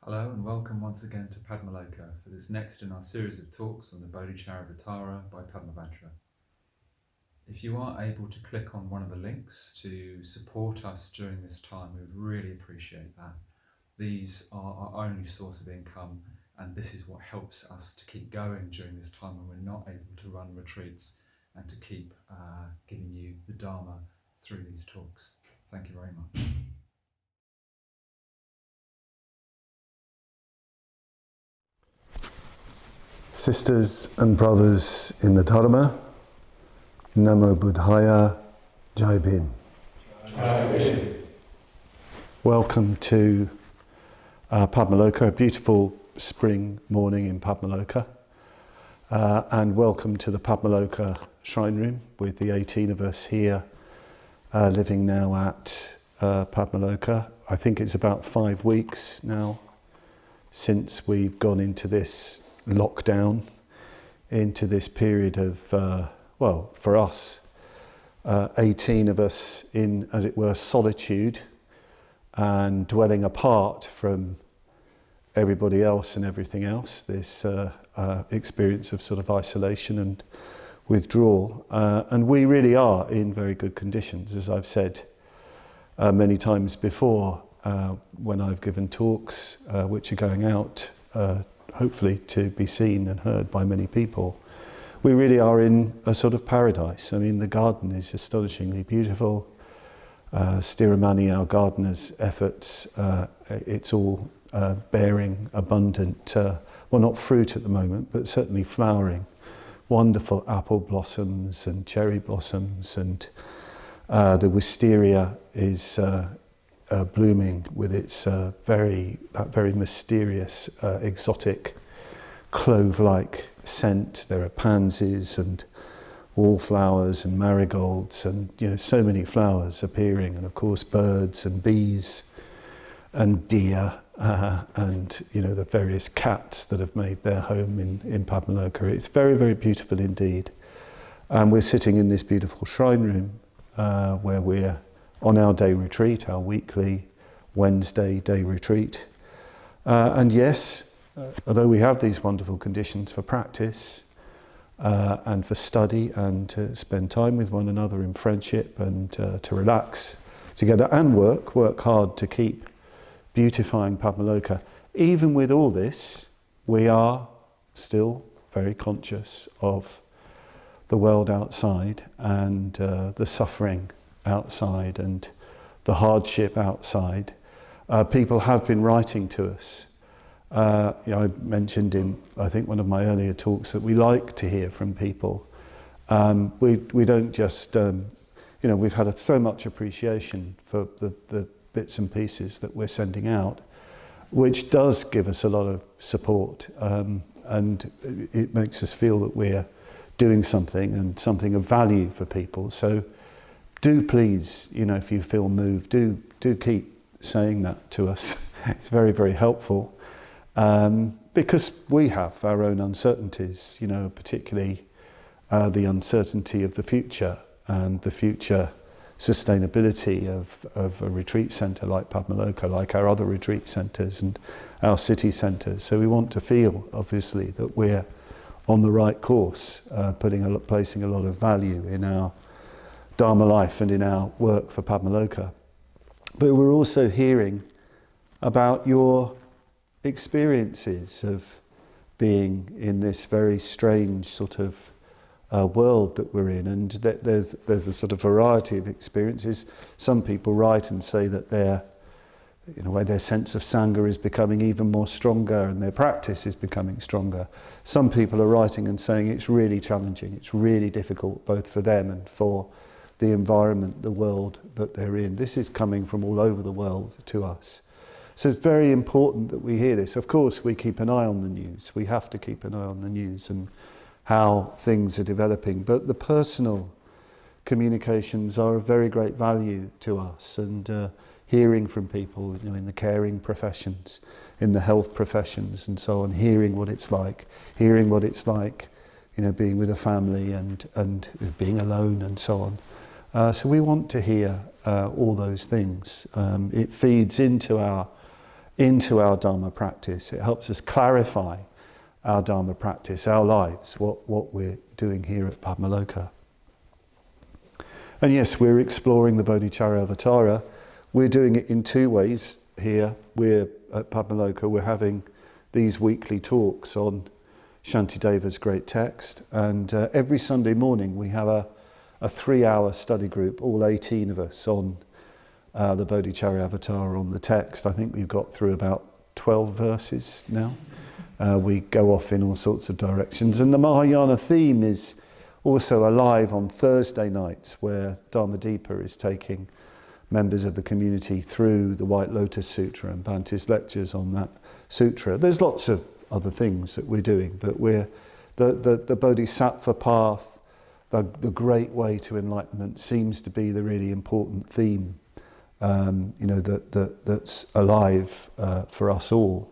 Hello and welcome once again to Padmaloka for this next in our series of talks on the Bodhicaryavatara by Padmavajra. If you are able to click on one of the links to support us during this time, we would really appreciate that. These are our only source of income, and this is what helps us to keep going during this time when we're not able to run retreats and to keep giving you the Dharma through these talks. Thank you very much. Sisters and brothers in the Dharma, Namo Buddhaya, Jai Bhim. Jai Bhim. Welcome to Padmaloka, a beautiful spring morning in Padmaloka, and welcome to the Padmaloka Shrine Room with the 18 of us here living now at Padmaloka. I think it's about 5 weeks now since we've gone into this lockdown, into this period of, for us, 18 of us in, as it were, solitude and dwelling apart from everybody else and everything else, this experience of sort of isolation and withdrawal. And we really are in very good conditions, as I've said many times before when I've given talks which are going out hopefully to be seen and heard by many people. We really are in a sort of paradise. I mean, the garden is astonishingly beautiful. Stiramani, our gardener's efforts, it's all bearing abundant, well, not fruit at the moment, but certainly flowering. Wonderful apple blossoms and cherry blossoms, and the wisteria is blooming with its very mysterious, exotic, clove-like scent. There are pansies and wallflowers and marigolds, and so many flowers appearing, and of course birds and bees and deer and the various cats that have made their home in Padmaloka. It's very, very beautiful indeed. And we're sitting in this beautiful shrine room where we're on our day retreat, our weekly Wednesday day retreat. And yes, although we have these wonderful conditions for practice and for study and to spend time with one another in friendship and to relax together and work hard to keep beautifying Padmaloka, even with all this, we are still very conscious of the world outside and the suffering outside and the hardship outside. People have been writing to us. I mentioned in, I think, one of my earlier talks that we like to hear from people. We don't just, we've had so much appreciation for the bits and pieces that we're sending out, which does give us a lot of support, and it makes us feel that we're doing something and something of value for people. So do please, if you feel moved, do keep saying that to us. It's very, very helpful, because we have our own uncertainties, particularly the uncertainty of the future and the future sustainability of a retreat centre like Padmaloka, like our other retreat centres and our city centres. So we want to feel, obviously, that we're on the right course, placing a lot of value in our Dharma life and in our work for Padmaloka. But we're also hearing about your experiences of being in this very strange sort of world that we're in, and that there's a sort of variety of experiences. Some people write and say that their sense of Sangha is becoming even more stronger and their practice is becoming stronger. Some people are writing and saying it's really challenging, it's really difficult both for them and for the environment, the world that they're in. This is coming from all over the world to us. So it's very important that we hear this. Of course, we keep an eye on the news. We have to keep an eye on the news and how things are developing. But the personal communications are of very great value to us, and hearing from people, in the caring professions, in the health professions and so on, hearing what it's like, being with a family and being alone and so on. So we want to hear all those things. It feeds into our into our Dharma practice. It helps us clarify our Dharma practice, our lives, what we're doing here at Padmaloka. And yes, we're exploring the Bodhicaryavatara. We're doing it in two ways here. We're at Padmaloka, we're having these weekly talks on Shantideva's great text, and every Sunday morning we have a 3-hour study group, all 18 of us, on the Bodhicaryavatara, on the text. I think we've got through about 12 verses now. We go off in all sorts of directions, and the Mahayana theme is also alive on Thursday nights, where Dharmadeepa is taking members of the community through the White Lotus Sutra and Bhante's lectures on that sutra. There's lots of other things that we're doing, but we're the Bodhisattva path, the great way to enlightenment, seems to be the really important theme, that's alive for us all.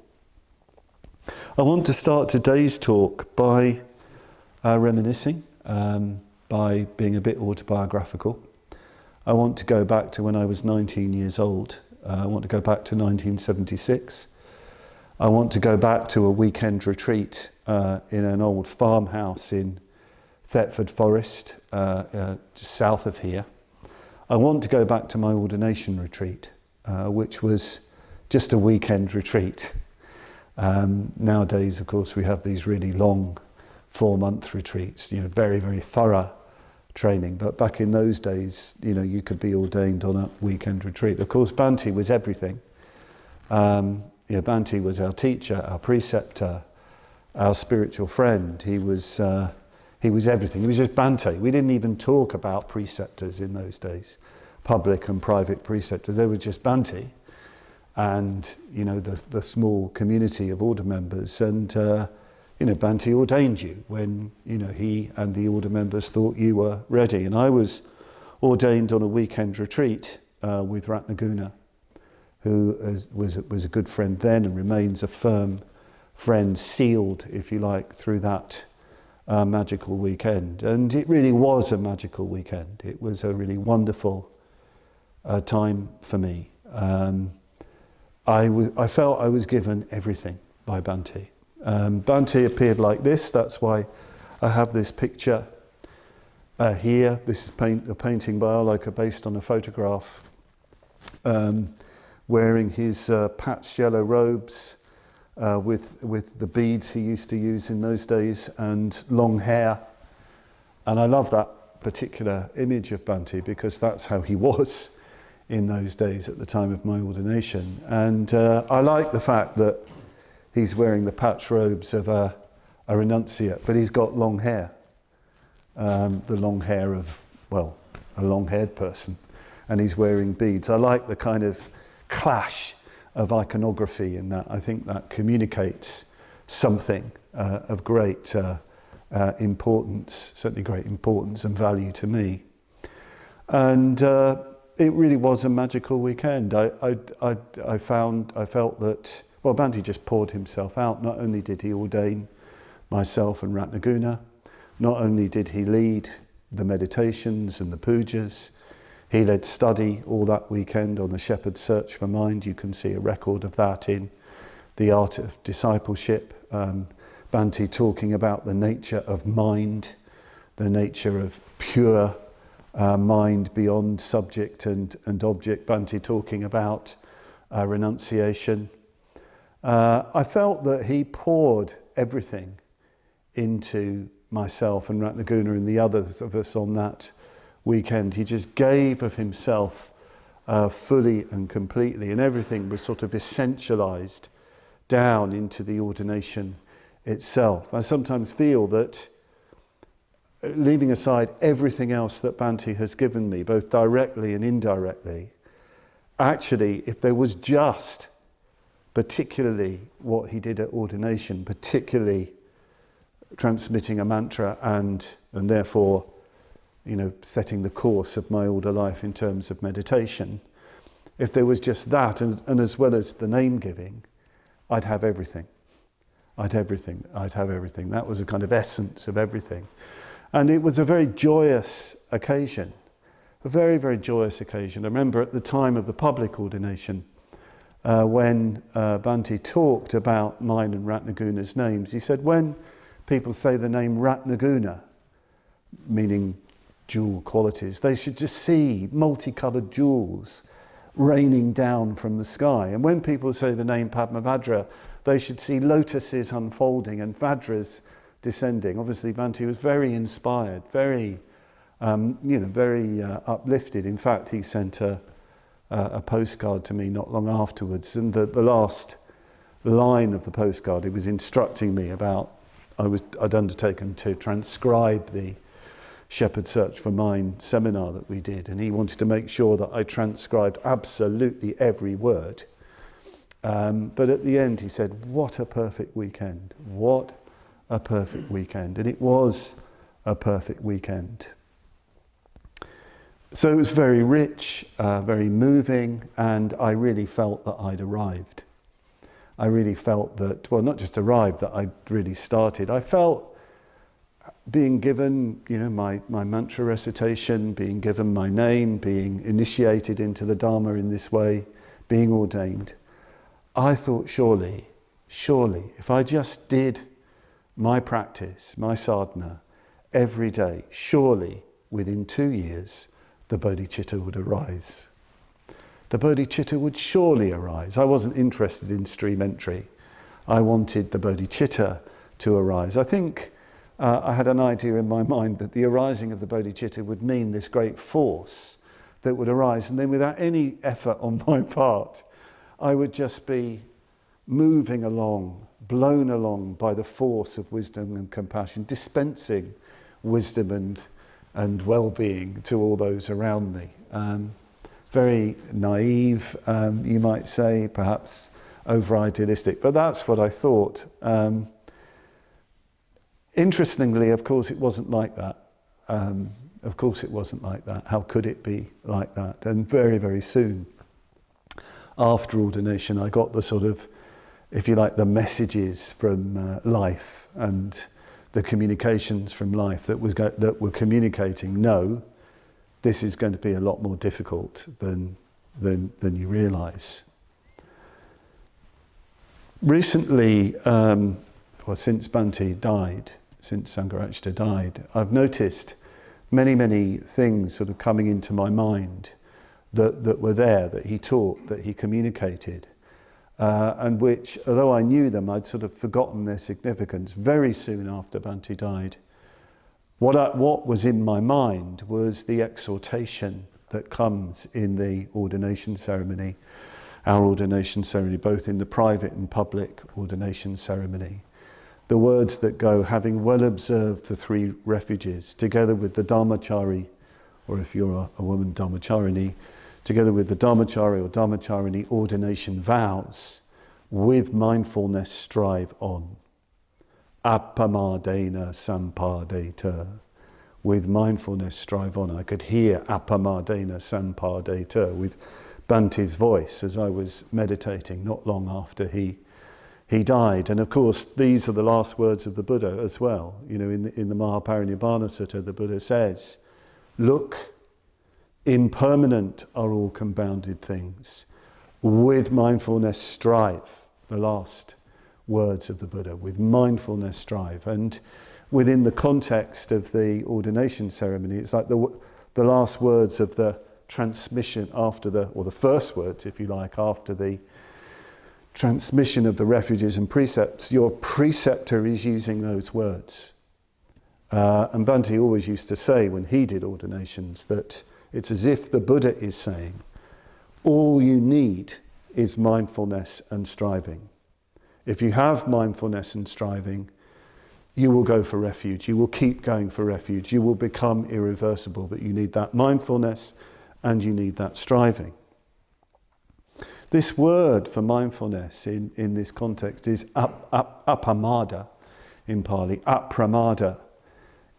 I want to start today's talk by reminiscing, by being a bit autobiographical. I want to go back to when I was 19 years old. I want to go back to 1976. I want to go back to a weekend retreat in an old farmhouse in Thetford Forest, just south of here. I want to go back to my ordination retreat, which was just a weekend retreat. Nowadays, of course, we have these really long 4-month retreats, very, very thorough training. But back in those days, you could be ordained on a weekend retreat. Of course, Bhante was everything. Bhante was our teacher, our preceptor, our spiritual friend. He was everything. He was just Bhante. We didn't even talk about preceptors in those days, public and private preceptors. They were just Bhante, and the small community of order members. And Bhante ordained you when he and the order members thought you were ready. And I was ordained on a weekend retreat with Ratnaguna, who was a good friend then and remains a firm friend, sealed, if you like, through that magical weekend. And it really was a magical weekend. It was a really wonderful time for me. I felt I was given everything by Bhante. Bhante appeared like this. That's why I have this picture here. This is a painting by Arloka based on a photograph, wearing his patched yellow robes with the beads he used to use in those days, and long hair. And I love that particular image of Bhante because that's how he was in those days at the time of my ordination. And I like the fact that he's wearing the patched robes of a renunciate, but he's got long hair, the long hair of, a long-haired person, and he's wearing beads. I like the kind of clash of iconography in that. I think that communicates something of great importance, certainly great importance and value to me. And it really was a magical weekend. I felt that, Bhante just poured himself out. Not only did he ordain myself and Ratnaguna, not only did he lead the meditations and the pujas, he led study all that weekend on the Shepherd's Search for Mind. You can see a record of that in The Art of Discipleship. Bhante talking about the nature of mind, the nature of pure mind beyond subject and object. Bhante talking about renunciation. I felt that he poured everything into myself and Ratnaguna and the others of us on that weekend. He just gave of himself fully and completely, and everything was sort of essentialized down into the ordination itself. I sometimes feel that, leaving aside everything else that Bhante has given me, both directly and indirectly, actually, if there was just particularly what he did at ordination, particularly transmitting a mantra and therefore, setting the course of my order life in terms of meditation, if there was just that, and as well as the name giving, I'd have everything. I'd have everything. That was a kind of essence of everything. And it was a very joyous occasion, a very, very joyous occasion. I remember at the time of the public ordination, when Bhante talked about mine and Ratnaguna's names. He said, when people say the name Ratnaguna, meaning jewel qualities, they should just see multicoloured jewels raining down from the sky. And when people say the name Padmavajra, they should see lotuses unfolding and Vajras descending. Obviously, Bhante was very inspired, very, very uplifted. In fact, he sent a postcard to me not long afterwards, and the last line of the postcard, he was instructing me about, I'd undertaken to transcribe the Shepherd Search for Mind seminar that we did, and he wanted to make sure that I transcribed absolutely every word. But at the end he said, what a perfect weekend, what a perfect weekend. And it was a perfect weekend. So it was very rich, very moving, and I really felt that I'd arrived. I really felt that, well, not just arrived, that I'd really started. I felt being given, my mantra recitation, being given my name, being initiated into the Dharma in this way, being ordained. I thought, surely, if I just did my practice, my sadhana, every day, surely within 2 years, the Bodhicitta would arise. The Bodhicitta would surely arise. I wasn't interested in stream entry. I wanted the Bodhicitta to arise. I think I had an idea in my mind that the arising of the Bodhicitta would mean this great force that would arise, and then without any effort on my part, I would just be moving along, blown along by the force of wisdom and compassion, dispensing wisdom and well-being to all those around me. Very naive, you might say, perhaps over-idealistic, but that's what I thought. Interestingly, of course, it wasn't like that. Of course it wasn't like that. How could it be like that? And very, very soon after ordination, I got the sort of, if you like, the messages from life and the communications from life that were communicating, no, this is going to be a lot more difficult than you realise. Recently, since Bhante died, since Sangharakshita died, I've noticed many, many things sort of coming into my mind that were there, that he taught, that he communicated, and which, although I knew them, I'd sort of forgotten their significance. Very soon after Bhante died, what was in my mind was the exhortation that comes in the ordination ceremony, our ordination ceremony, both in the private and public ordination ceremony. The words that go, having well observed the 3 refuges, together with the Dharmachari, or if you're a woman, Dharmacharini, together with the Dharmachari or Dharmacharini ordination vows, with mindfulness strive on. Appamadena sampadeta. With mindfulness strive on. I could hear appamadena sampadeta with Bhante's voice as I was meditating not long after he died. And of course, these are the last words of the Buddha as well. In the Mahaparinibbana Sutta, the Buddha says, look, impermanent are all compounded things. With mindfulness strive. The last words of the Buddha. With mindfulness strive. And within the context of the ordination ceremony, it's like the last words of the transmission after or the first words, if you like, after the transmission of the refuges and precepts. Your preceptor is using those words. And Bhante always used to say when he did ordinations that it's as if the Buddha is saying, all you need is mindfulness and striving. If you have mindfulness and striving, you will go for refuge. You will keep going for refuge. You will become irreversible, but you need that mindfulness and you need that striving. This word for mindfulness in this context is apramada in Pali, apramada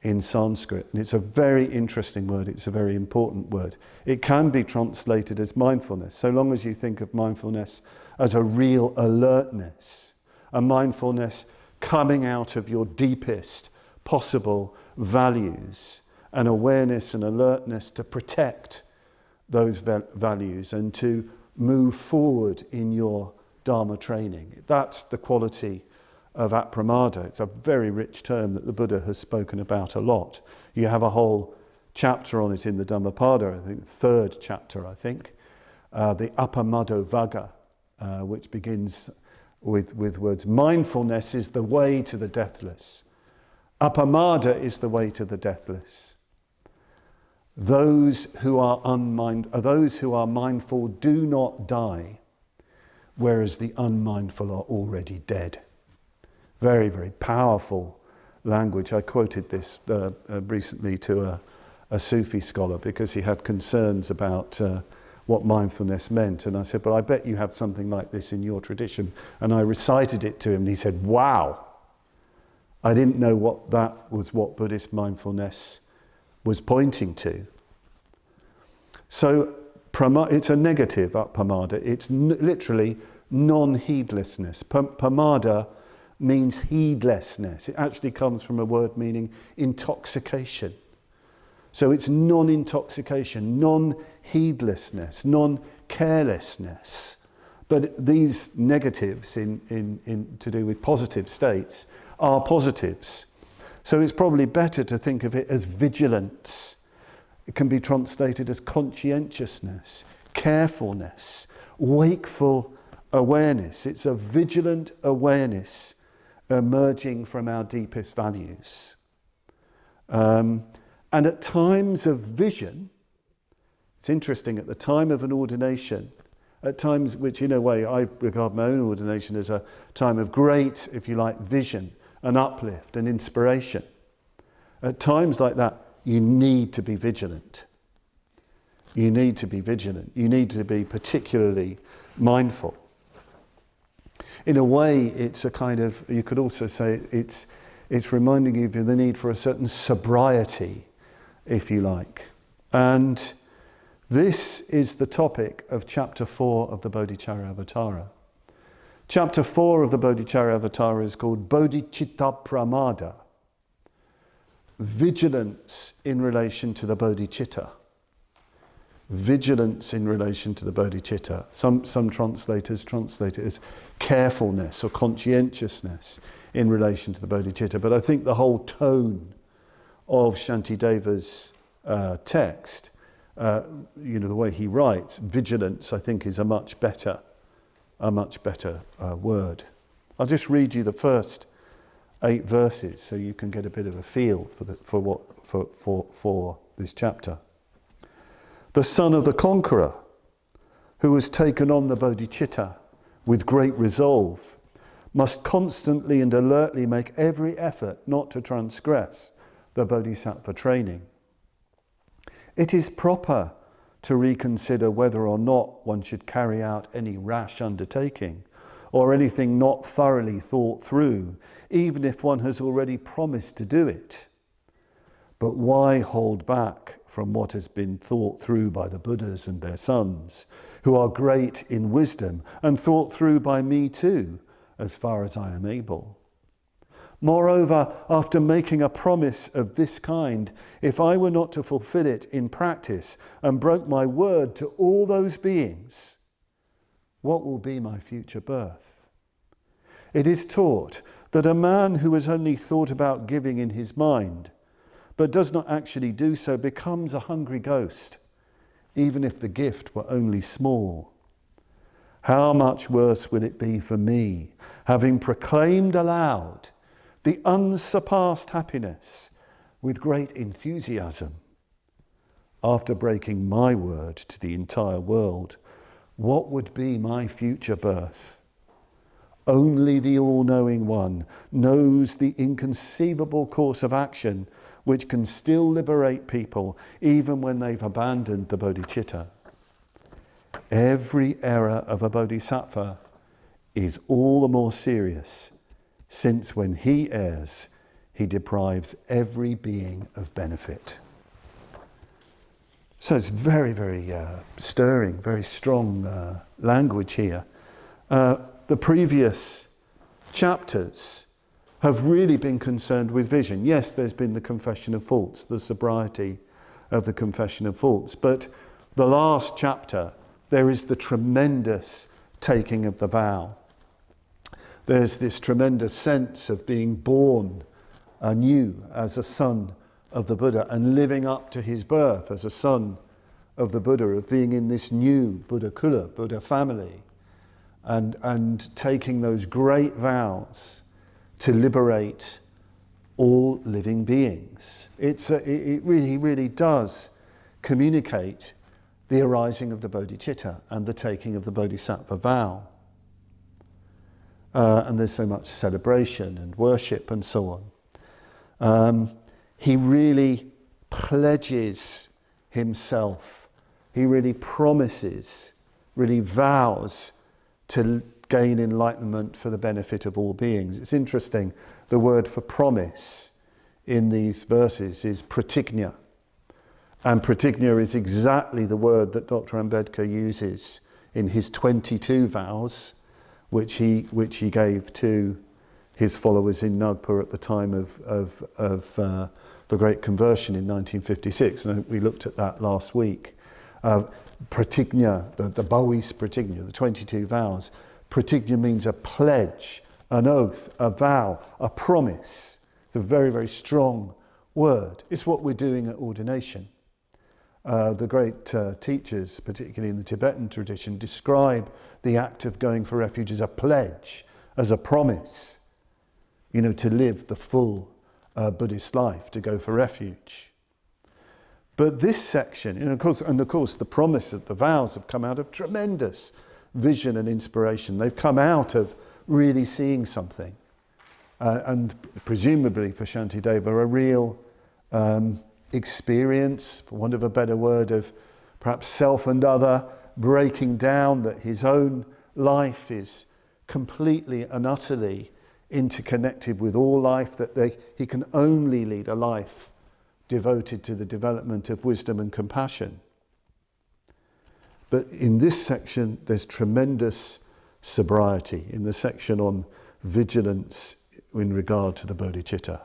in Sanskrit. And it's a very interesting word. It's a very important word. It can be translated as mindfulness, so long as you think of mindfulness as a real alertness, a mindfulness coming out of your deepest possible values, an awareness and alertness to protect those values and to move forward in your Dharma training. That's the quality of apramada. It's a very rich term that the Buddha has spoken about a lot. You have a whole chapter on it in the Dhammapada, I think, third chapter, I think, the Padmavajra, which begins with words, mindfulness is the way to the deathless. Apramada is the way to the deathless. Those who are mindful do not die, whereas the unmindful are already dead. Very, very powerful language. I quoted this recently to a Sufi scholar because he had concerns about what mindfulness meant. And I said, but I bet you have something like this in your tradition. And I recited it to him and he said, wow, I didn't know what Buddhist mindfulness was pointing to. So it's a negative, apramada. It's literally non-heedlessness. Pamada means heedlessness. It actually comes from a word meaning intoxication. So it's non-intoxication, non-heedlessness, non-carelessness. But these negatives in to do with positive states are positives. So it's probably better to think of it as vigilance. It can be translated as conscientiousness, carefulness, wakeful awareness. It's a vigilant awareness emerging from our deepest values. And at times of vision, it's interesting, at the time of an ordination, at times which in a way I regard my own ordination as a time of great, if you like, vision and uplift and inspiration. At times like that, you need to be vigilant. You need to be vigilant. You need to be particularly mindful. In a way, it's a kind of, you could also say it's reminding you of the need for a certain sobriety, if you like. And this is the topic of chapter 4 of the Bodhicaryavatara. Chapter 4 of the Bodhicaryavatara is called Bodhicitta Pramada. Vigilance in relation to the Bodhicitta. Vigilance in relation to the Bodhicitta. Some translators translate it as carefulness or conscientiousness in relation to the Bodhicitta. But I think the whole tone of Shantideva's text, the way he writes, vigilance, I think, is a much better word. I'll just read you the first 8 verses so you can get a bit of a feel for this chapter. The son of the conqueror, who has taken on the bodhicitta with great resolve, must constantly and alertly make every effort not to transgress the bodhisattva training. It is proper to reconsider whether or not one should carry out any rash undertaking or anything not thoroughly thought through, even if one has already promised to do it. But why hold back from what has been thought through by the Buddhas and their sons, who are great in wisdom and thought through by me too, as far as I am able? Moreover, after making a promise of this kind, if I were not to fulfill it in practice and broke my word to all those beings, what will be my future birth? It is taught that a man who has only thought about giving in his mind, but does not actually do so, becomes a hungry ghost, even if the gift were only small. How much worse will it be for me, having proclaimed aloud the unsurpassed happiness with great enthusiasm, after breaking my word to the entire world, what would be my future birth? Only the all-knowing one knows the inconceivable course of action which can still liberate people even when they've abandoned the bodhicitta. Every error of a bodhisattva is all the more serious, since when he errs, he deprives every being of benefit. So it's very, very stirring, very strong language here. The previous chapters have really been concerned with vision. Yes, there's been the confession of faults, the sobriety of the confession of faults, but the last chapter there is the tremendous taking of the vow. There's this tremendous sense of being born anew as a son of the Buddha and living up to his birth as a son of the Buddha, of being in this new Buddha Kula, Buddha family, and taking those great vows to liberate all living beings. It really does communicate the arising of the Bodhicitta and the taking of the Bodhisattva vow. And there's so much celebration and worship and so on. He really pledges himself. He really promises, really vows to gain enlightenment for the benefit of all beings. It's interesting, the word for promise in these verses is pratigna. And pratigna is exactly the word that Dr. Ambedkar uses in his 22 vows, which he gave to his followers in Nagpur at the time of the Great Conversion in 1956. And we looked at that last week. Pratigna, the Bawis pratigna, the 22 vows. Pratigna means a pledge, an oath, a vow, a promise. It's a very, very strong word. It's what we're doing at ordination. The great teachers, particularly in the Tibetan tradition, describe the act of going for refuge as a pledge, as a promise, to live the full Buddhist life, to go for refuge. But this section, and of course the promise of the vows have come out of tremendous vision and inspiration. They've come out of really seeing something. And presumably for Shantideva, a real experience, for want of a better word, of perhaps self and other breaking down, that his own life is completely and utterly interconnected with all life, that he can only lead a life devoted to the development of wisdom and compassion. But in this section, there's tremendous sobriety. In the section on vigilance in regard to the bodhicitta,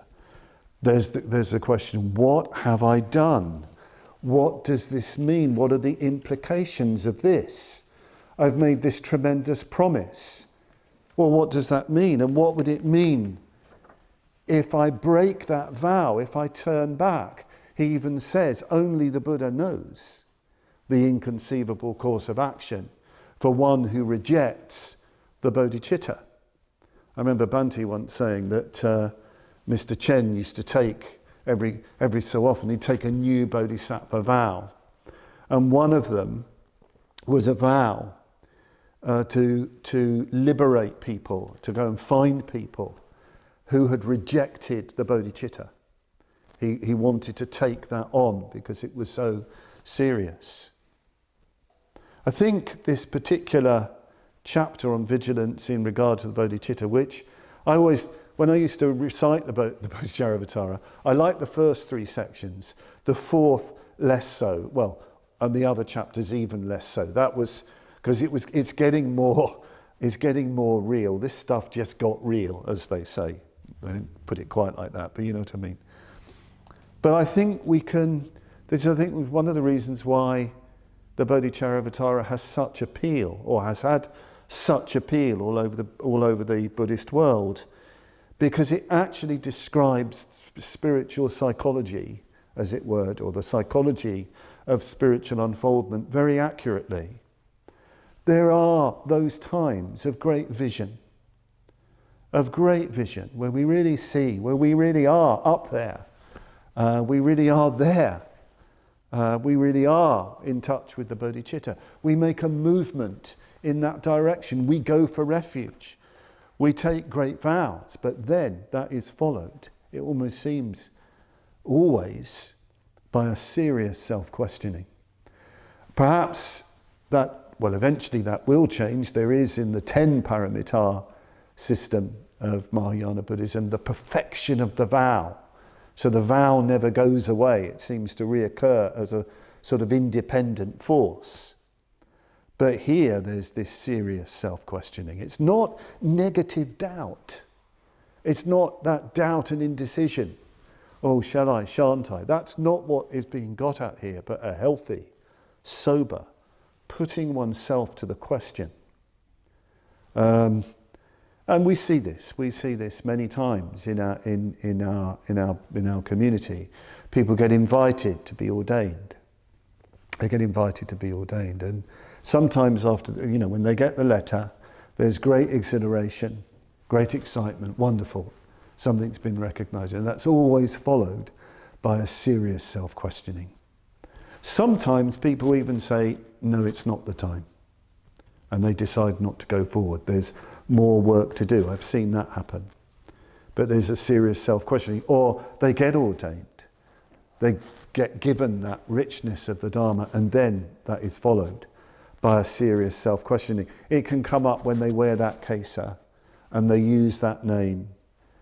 there's the question, what have I done? What does this mean? What are the implications of this? I've made this tremendous promise. Well, what does that mean? And what would it mean if I break that vow, if I turn back? He even says, only the Buddha knows the inconceivable course of action for one who rejects the bodhicitta. I remember Bhante once saying that Mr. Chen used to take, every so often, he'd take a new bodhisattva vow. And one of them was a vow to liberate people, to go and find people who had rejected the bodhicitta. He wanted to take that on because it was so serious. I think this particular chapter on vigilance in regard to the bodhicitta, which when I used to recite the Bodhicaryavatara, I liked the first three sections, the fourth less so, well, and the other chapters even less so. That was because it's getting more real. This stuff just got real, as they say. They didn't put it quite like that, but you know what I mean. But I think this is one of the reasons why the Bodhicaryavatara has such appeal, or has had such appeal all over the Buddhist world, because it actually describes spiritual psychology, as it were, or the psychology of spiritual unfoldment very accurately. There are those times of great vision, where we really see, where we really are up there. We really are there. We really are in touch with the bodhicitta. We make a movement in that direction. We go for refuge. We take great vows, but then that is followed, it almost seems always, by a serious self-questioning. Perhaps eventually that will change. There is in the 10 paramitar system of Mahayana Buddhism the perfection of the vow. So the vow never goes away. It seems to reoccur as a sort of independent force. But here there's this serious self-questioning. It's not negative doubt. It's not that doubt and indecision. Oh, shall I, shan't I? That's not what is being got at here, but a healthy, sober, putting oneself to the question. And we see this many times in our community. People get invited to be ordained. They get invited to be ordained, and sometimes after, when they get the letter, there's great exhilaration, great excitement, wonderful. Something's been recognised, and that's always followed by a serious self-questioning. Sometimes people even say, no, it's not the time, and they decide not to go forward. There's more work to do. I've seen that happen. But there's a serious self-questioning, or they get ordained. They get given that richness of the Dharma, and then that is followed by a serious self-questioning. It can come up when they wear that kesa and they use that name,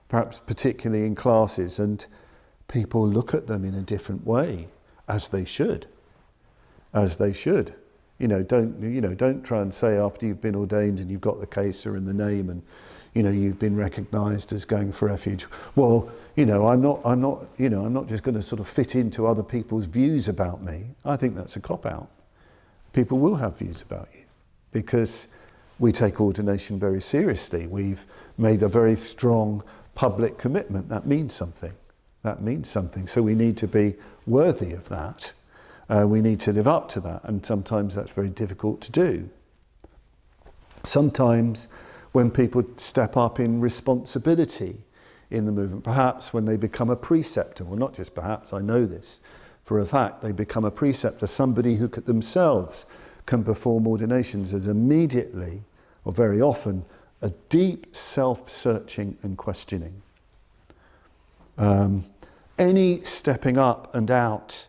perhaps particularly in classes, and people look at them in a different way, as they should. Don't try and say after you've been ordained and you've got the kesa and the name and you've been recognised as going for refuge. Well, I'm not just going to sort of fit into other people's views about me. I think that's a cop-out. People will have views about you because we take ordination very seriously. We've made a very strong public commitment. That means something. So we need to be worthy of that. We need to live up to that, and sometimes that's very difficult to do. Sometimes when people step up in responsibility in the movement, perhaps when they become a preceptor, well, not just perhaps, I know this for a fact, they become a preceptor, somebody who themselves can perform ordinations, is immediately, or very often, a deep self-searching and questioning. Any stepping up and out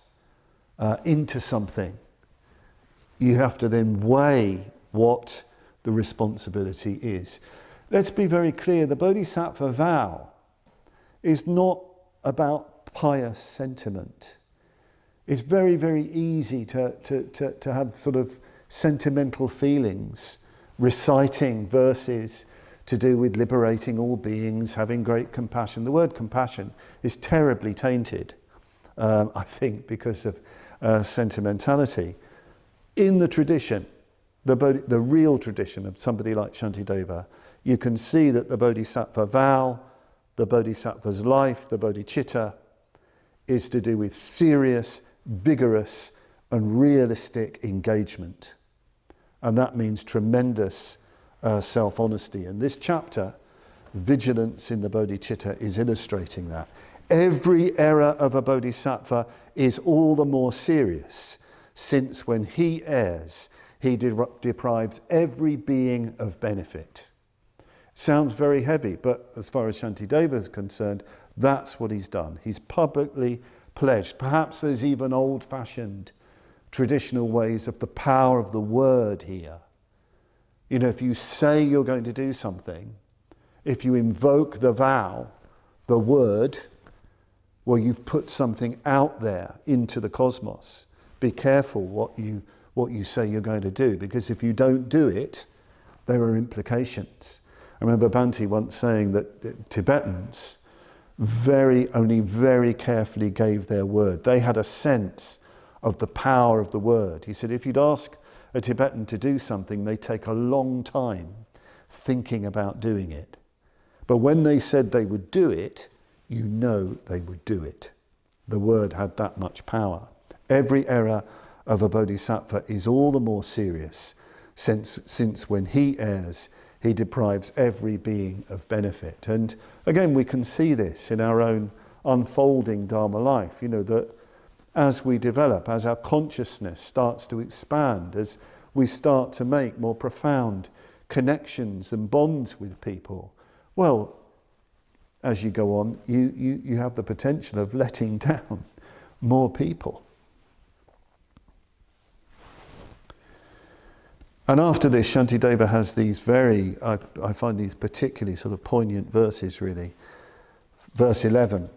into something, you have to then weigh what the responsibility is. Let's be very clear, the Bodhisattva vow is not about pious sentiment. It's very, very easy to have sort of sentimental feelings, reciting verses to do with liberating all beings, having great compassion. The word compassion is terribly tainted, I think, because of sentimentality. In the tradition, the real tradition of somebody like Shantideva, you can see that the Bodhisattva vow, the Bodhisattva's life, the Bodhicitta, is to do with serious, vigorous and realistic engagement. And that means tremendous self-honesty. And this chapter, Vigilance in the Bodhicitta, is illustrating that. Every error of a bodhisattva is all the more serious, since when he errs, he deprives every being of benefit. Sounds very heavy, but as far as Shantideva is concerned, that's what he's done. He's publicly pledged. Perhaps there's even old-fashioned traditional ways of the power of the word here. If you say you're going to do something, if you invoke the vow, the word, well, you've put something out there into the cosmos. Be careful what you say you're going to do, because if you don't do it, there are implications. I remember Bhante once saying that Tibetans only very carefully gave their word. They had a sense of the power of the word. He said if you'd ask a Tibetan to do something, they take a long time thinking about doing it. But when they said they would do it, you know they would do it. The word had that much power. Every error of a bodhisattva is all the more serious, since when he errs, he deprives every being of benefit. And again, we can see this in our own unfolding Dharma life, that as we develop, as our consciousness starts to expand, as we start to make more profound connections and bonds with people, well, as you go on, you have the potential of letting down more people. And after this, Shantideva has these I find these particularly sort of poignant verses, really. Verse 11,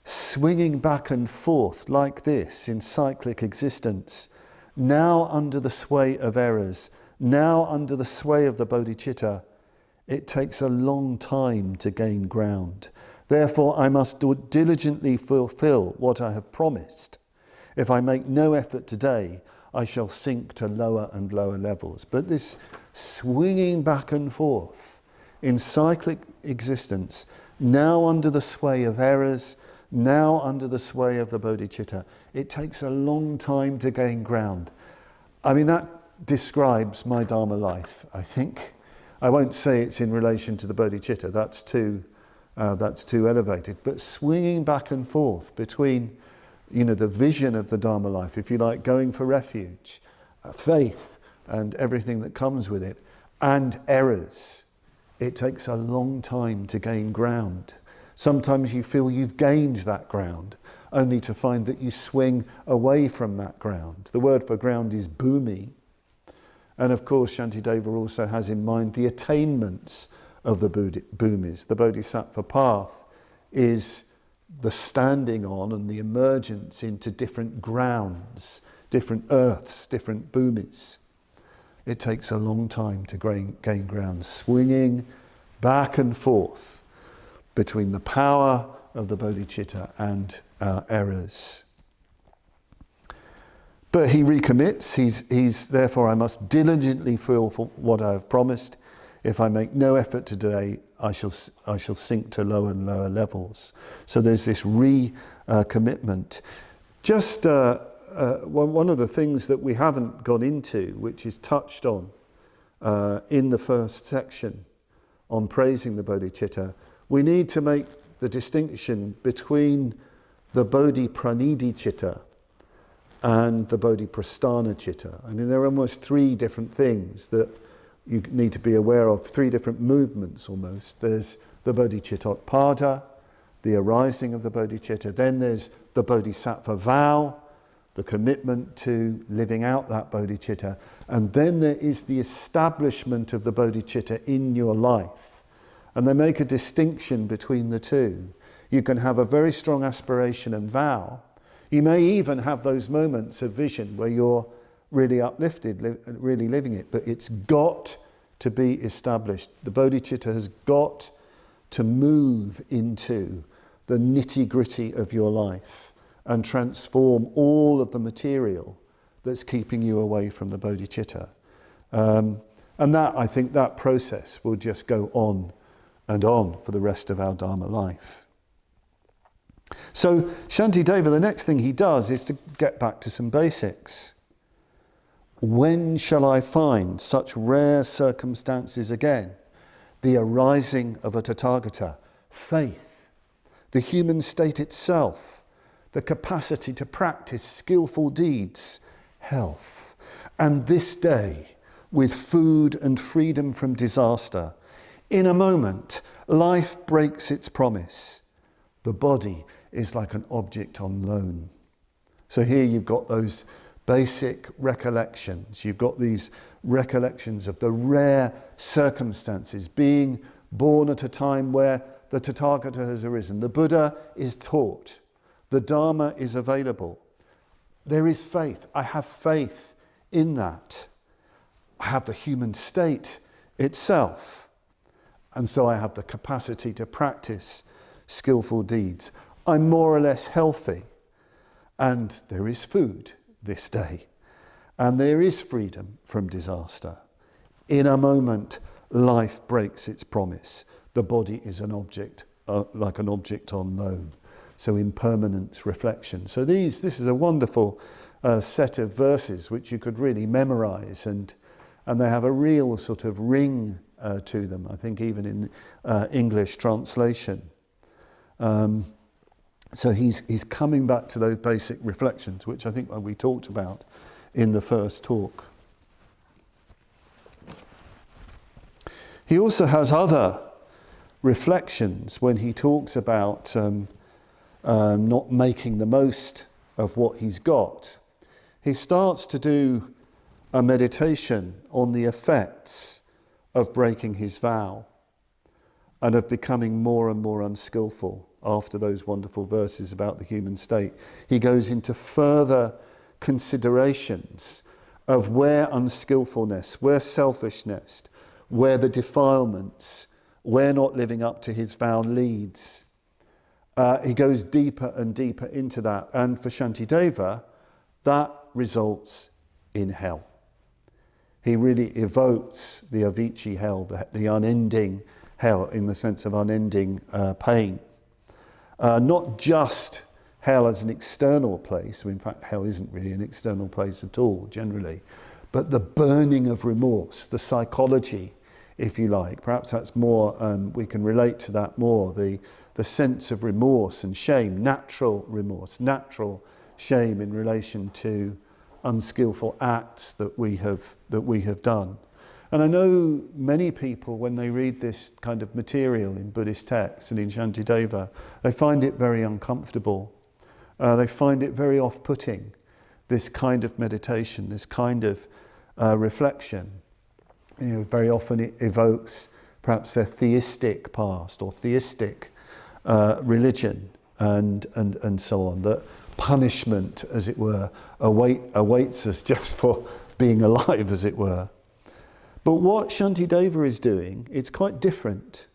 swinging back and forth like this in cyclic existence, now under the sway of errors, now under the sway of the bodhicitta, it takes a long time to gain ground. Therefore, I must diligently fulfill what I have promised. If I make no effort today, I shall sink to lower and lower levels. But this swinging back and forth in cyclic existence, now under the sway of errors, now under the sway of the bodhicitta, it takes a long time to gain ground. I mean, that describes my Dharma life, I think. I won't say it's in relation to the bodhicitta, that's too elevated, but swinging back and forth between, the vision of the Dharma life, if you like, going for refuge, faith and everything that comes with it, and errors. It takes a long time to gain ground. Sometimes you feel you've gained that ground, only to find that you swing away from that ground. The word for ground is bhumi. And of course, Shantideva also has in mind the attainments of the bhumis. The Bodhisattva path is the standing on and the emergence into different grounds, different earths, different bhumis. It takes a long time to gain ground, swinging back and forth between the power of the bodhicitta and errors. But he recommits, he's therefore I must diligently fulfill what I have promised. If I make no effort today, I shall sink to lower and lower levels. So there's this recommitment. Just one of the things that we haven't gone into, which is touched on in the first section on praising the bodhicitta, we need to make the distinction between the bodhipranidhi citta and the bodhiprasthana citta. I mean, there are almost three different things that you need to be aware of, three different movements almost. There's the bodhicittotpada, the arising of the bodhicitta. Then there's the bodhisattva vow, the commitment to living out that bodhicitta. And then there is the establishment of the bodhicitta in your life. And they make a distinction between the two. You can have a very strong aspiration and vow. You may even have those moments of vision where you're really uplifted, really living it, but it's got to be established. The bodhicitta has got to move into the nitty-gritty of your life and transform all of the material that's keeping you away from the bodhicitta. And that, I think, that process will just go on and on for the rest of our Dharma life. So Shantideva, the next thing he does is to get back to some basics. When shall I find such rare circumstances again? The arising of a Tathagata, faith, the human state itself, the capacity to practice skillful deeds, health, and this day, with food and freedom from disaster, in a moment, life breaks its promise. The body is like an object on loan. So here you've got those basic recollections. You've got these recollections of the rare circumstances, being born at a time where the Tathagata has arisen. The Buddha is taught. The Dharma is available. There is faith. I have faith in that. I have the human state itself. And so I have the capacity to practice skillful deeds. I'm more or less healthy. And there is food this day. And there is freedom from disaster. In a moment, life breaks its promise. The body is an object, like an object on loan. So impermanence reflection. So this is a wonderful set of verses which you could really memorize, and they have a real sort of ring to them, I think, even in English translation. So he's coming back to those basic reflections, which I think we talked about in the first talk. He also has other reflections when he talks about not making the most of what he's got. He starts to do a meditation on the effects of breaking his vow and of becoming more and more unskillful. After those wonderful verses about the human state, he goes into further considerations of where unskillfulness, where selfishness, where the defilements, where not living up to his vow leads. He goes deeper and deeper into that. And for Shantideva, that results in hell. He really evokes the avicii hell, the unending hell in the sense of unending pain. Not just hell as an external place, in fact hell isn't really an external place at all generally, but the burning of remorse, the psychology, if you like. Perhaps that's more, we can relate to that more, the sense of remorse and shame, natural remorse, natural shame in relation to unskillful acts that we have done. And I know many people, when they read this kind of material in Buddhist texts and in Shantideva, they find it very uncomfortable. They find it very off-putting, this kind of meditation, this kind of reflection. Very often it evokes perhaps their theistic past or theistic religion and so on, that punishment, as it were, awaits us just for being alive, as it were. But what Shantideva is doing, it's quite different.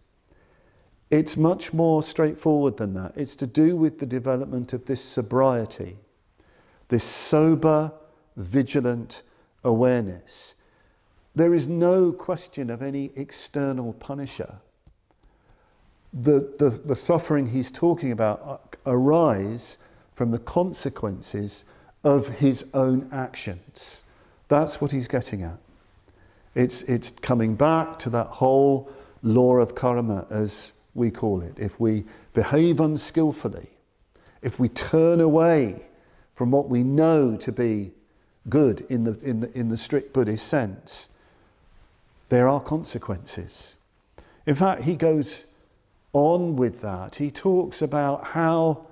It's much more straightforward than that. It's to do with the development of this sobriety, this sober, vigilant awareness. There is no question of any external punisher. The suffering he's talking about arise from the consequences of his own actions. That's what he's getting at. It's coming back to that whole law of karma, as we call it. If we behave unskillfully, if we turn away from what we know to be good in the strict Buddhist sense, there are consequences. In fact, he goes on with that. He talks about how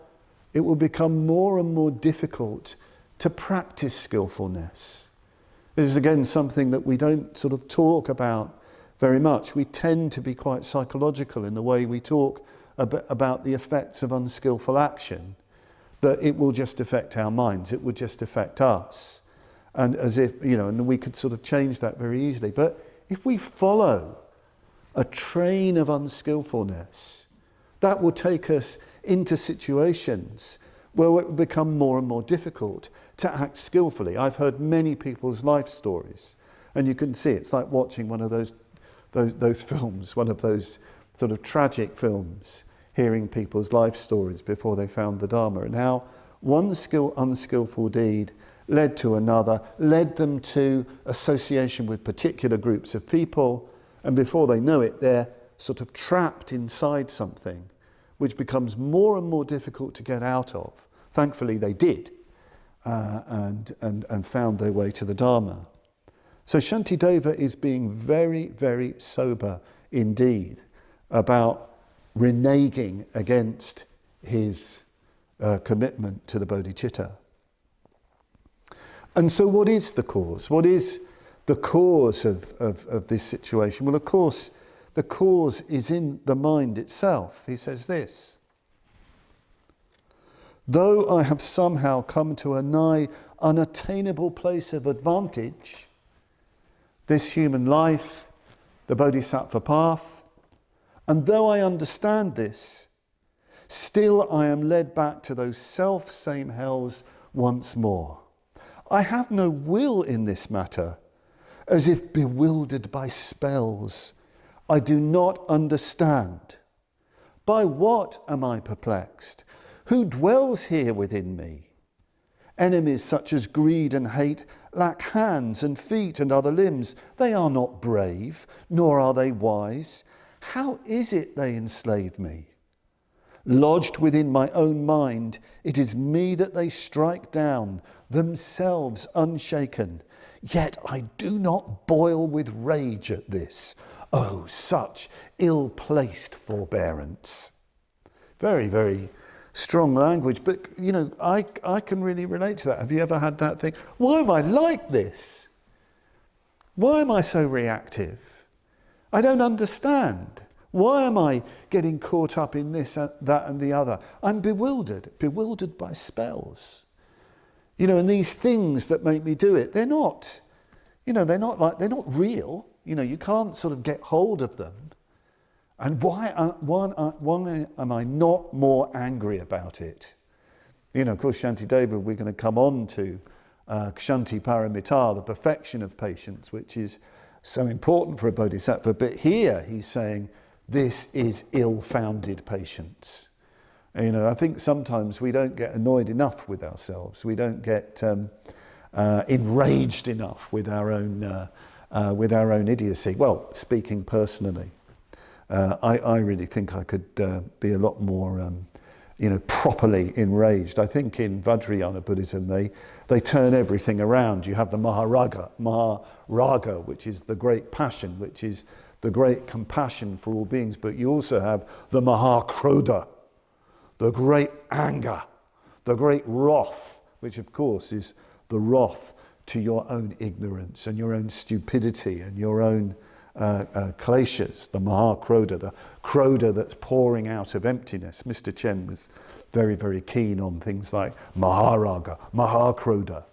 it will become more and more difficult to practice skillfulness. This is again something that we don't sort of talk about very much. We tend to be quite psychological in the way we talk about the effects of unskillful action, that it will just affect our minds, it will just affect us. And as if, and we could sort of change that very easily. But if we follow a train of unskillfulness, that will take us into situations where it will become more and more difficult to act skillfully. I've heard many people's life stories, and you can see it's like watching one of those films, one of those sort of tragic films, hearing people's life stories before they found the Dharma, and how one unskillful deed led to another, led them to association with particular groups of people, and before they know it, they're sort of trapped inside something which becomes more and more difficult to get out of. Thankfully they did, and found their way to the Dharma. So Shantideva is being very, very sober indeed about reneging against his commitment to the bodhicitta. And so what is the cause? What is the cause of this situation? Well, of course, the cause is in the mind itself. He says this: though I have somehow come to a nigh unattainable place of advantage, this human life, the bodhisattva path, and though I understand this, still I am led back to those self-same hells once more. I have no will in this matter, as if bewildered by spells. I do not understand. By what am I perplexed? Who dwells here within me? Enemies such as greed and hate lack hands and feet and other limbs. They are not brave, nor are they wise. How is it they enslave me? Lodged within my own mind, it is me that they strike down, themselves unshaken. Yet I do not boil with rage at this. Oh, such ill-placed forbearance. Very, very strong language, but I can really relate to that. Have you ever had that thing? Why am I like this? Why am I so reactive? I don't understand. Why am I getting caught up in this, that and the other? I'm bewildered by spells. And these things that make me do it, they're not real. You can't sort of get hold of them. And why am I not more angry about it? Of course, Shantideva, we're going to come on to kshanti paramita, the perfection of patience, which is so important for a bodhisattva. But here he's saying this is ill-founded patience. You know, I think sometimes we don't get annoyed enough with ourselves. We don't get enraged enough with our own idiocy. Well, speaking personally, I really think I could be a lot more, properly enraged. I think in Vajrayana Buddhism, they turn everything around. You have the Maharaga, which is the great passion, which is the great compassion for all beings. But you also have the Mahakrodha, the great anger, the great wrath, which of course is the wrath to your own ignorance and your own stupidity and your own kleshas, the Mahakrodha, the Krodha that's pouring out of emptiness. Mr. Chen was very, very keen on things like Maharaga, Mahakrodha.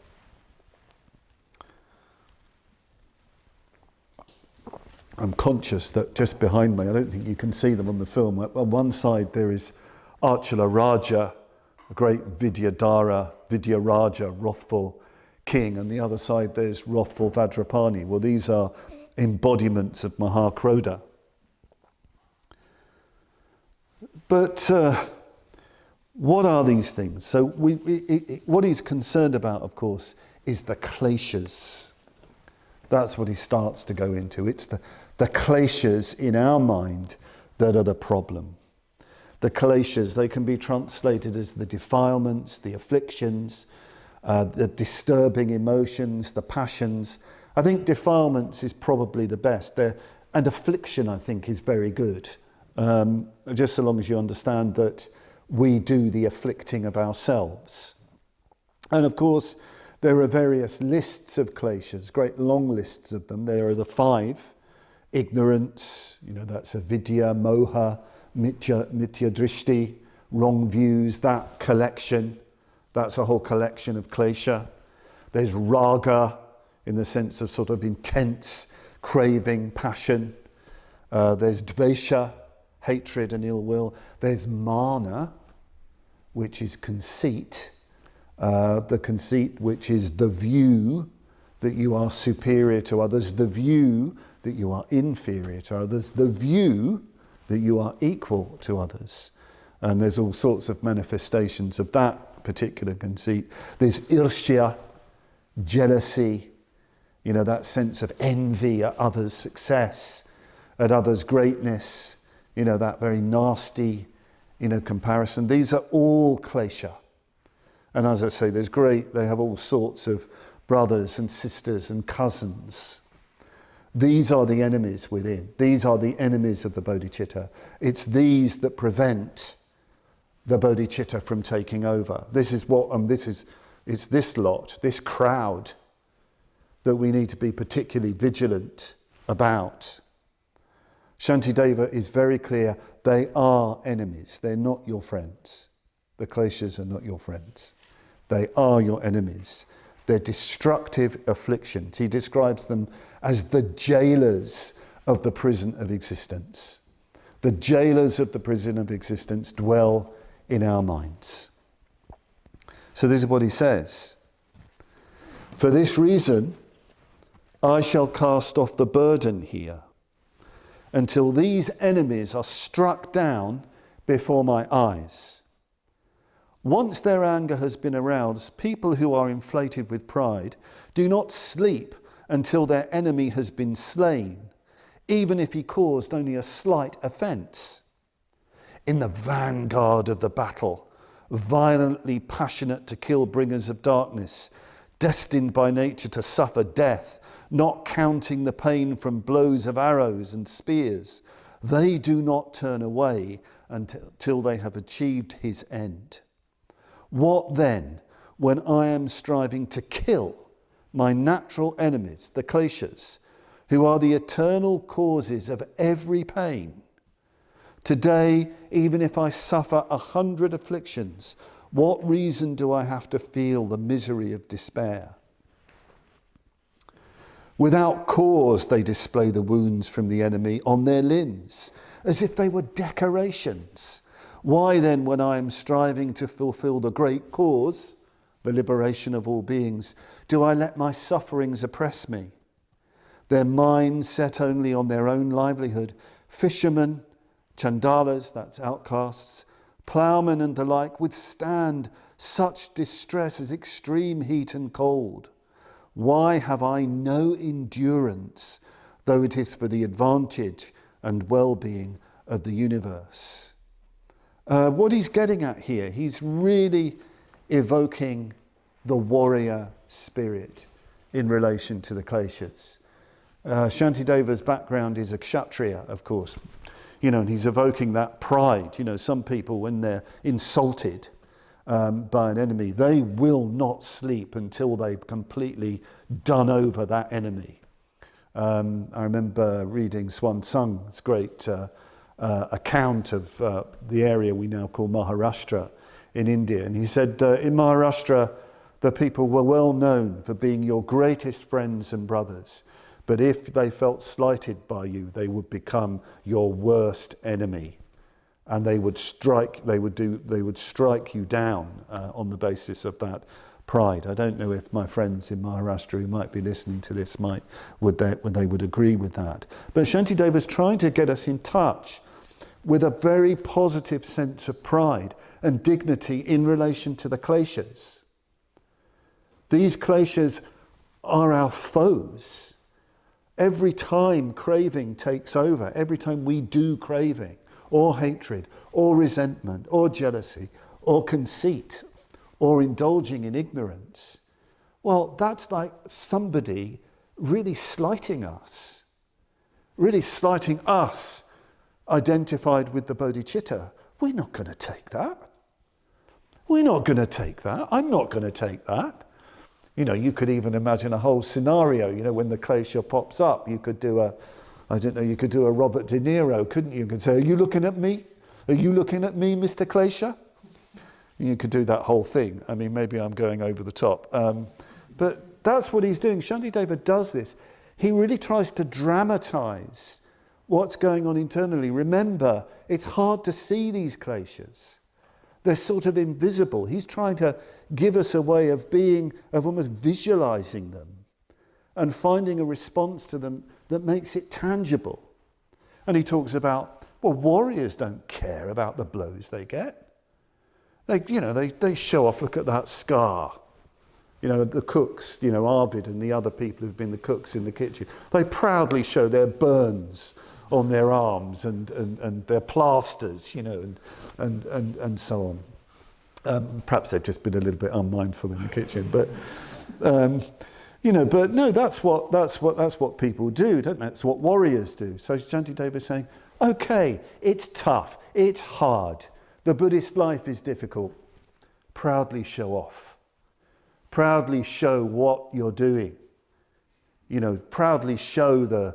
I'm conscious that just behind me, I don't think you can see them on the film, on one side there is Achala Raja, a great Vidyaraja, wrathful king, and the other side there's wrathful Vajrapani. Well, these are embodiments of Mahakrodha. But what are these things? So what he's concerned about, of course, is the kleshas. That's what he starts to go into. It's the kleshas in our mind that are the problem. The kleshas, they can be translated as the defilements, the afflictions, the disturbing emotions, the passions. I think defilements is probably the best. And affliction, I think, is very good. Just so long as you understand that we do the afflicting of ourselves. And of course, there are various lists of kleshas, great long lists of them. There are the 5. Ignorance, that's avidya, moha, mitya drishti, wrong views, that collection. That's a whole collection of klesha. There's raga, in the sense of sort of intense craving, passion. There's dvesha, hatred and ill will. There's mana, which is conceit. The conceit which is the view that you are superior to others, the view that you are inferior to others, the view that you are equal to others. And there's all sorts of manifestations of that particular conceit. There's irsya, jealousy, that sense of envy at others' success, at others' greatness, that very nasty, comparison. These are all klesha. And as I say, they have all sorts of brothers and sisters and cousins. These are the enemies within. These are the enemies of the bodhicitta. It's these that prevent the bodhicitta from taking over. This is it's this lot, this crowd, that we need to be particularly vigilant about. Shantideva is very clear. They are enemies. They're not your friends. The kleshas are not your friends. They are your enemies. They're destructive afflictions. He describes them as the jailers of the prison of existence. The jailers of the prison of existence dwell in our minds. So this is what he says. For this reason, I shall cast off the burden here until these enemies are struck down before my eyes. Once their anger has been aroused, people who are inflated with pride do not sleep until their enemy has been slain, even if he caused only a slight offence. In the vanguard of the battle, violently passionate to kill bringers of darkness, destined by nature to suffer death, not counting the pain from blows of arrows and spears, they do not turn away until they have achieved his end. What then, when I am striving to kill my natural enemies, the kleshas, who are the eternal causes of every pain? Today, even if I suffer 100 afflictions, what reason do I have to feel the misery of despair? Without cause, they display the wounds from the enemy on their limbs, as if they were decorations. Why then, when I am striving to fulfill the great cause, the liberation of all beings, Do I let my sufferings oppress me? Their minds set only on their own livelihood. Fishermen, chandalas, that's outcasts, ploughmen and the like, withstand such distress as extreme heat and cold. Why have I no endurance, though it is for the advantage and well-being of the universe? What he's getting at here, he's really evoking the warrior spirit in relation to the kleshas. Shantideva's background is a kshatriya, of course, and he's evoking that pride. Some people, when they're insulted by an enemy, they will not sleep until they've completely done over that enemy. I remember reading Swan Sung's great account of the area we now call Maharashtra in India. And he said, in Maharashtra, the people were well known for being your greatest friends and brothers. But if they felt slighted by you, they would become your worst enemy. And they would strike you down on the basis of that pride. I don't know if my friends in Maharashtra who might be listening to this would agree with that. But Shantideva's trying to get us in touch with a very positive sense of pride and dignity in relation to the kleshas. These kleshas are our foes. Every time craving takes over, every time we do craving, or hatred, or resentment, or jealousy, or conceit, or indulging in ignorance, well, that's like somebody really slighting us identified with the Bodhicitta. We're not going to take that. I'm not going to take that. You could even imagine a whole scenario, when the klesha pops up, you could do a Robert De Niro, couldn't you? You could say, are you looking at me? Are you looking at me, Mr. Klesha? You could do that whole thing. I mean, maybe I'm going over the top. But that's what he's doing. Shantideva does this. He really tries to dramatize what's going on internally. Remember, it's hard to see these kleshas. They're sort of invisible. He's trying to give us a way of almost visualizing them and finding a response to them that makes it tangible. And he talks about, warriors don't care about the blows they get. They show off, look at that scar. The cooks, Arvid and the other people who've been the cooks in the kitchen, they proudly show their burns on their arms and their plasters, and so on. Perhaps they've just been a little bit unmindful in the kitchen, but but no, that's what people do, don't they? That's what warriors do. So Shantideva is saying, okay, it's tough, it's hard. The Buddhist life is difficult. Proudly show off. Proudly show what you're doing. Proudly show the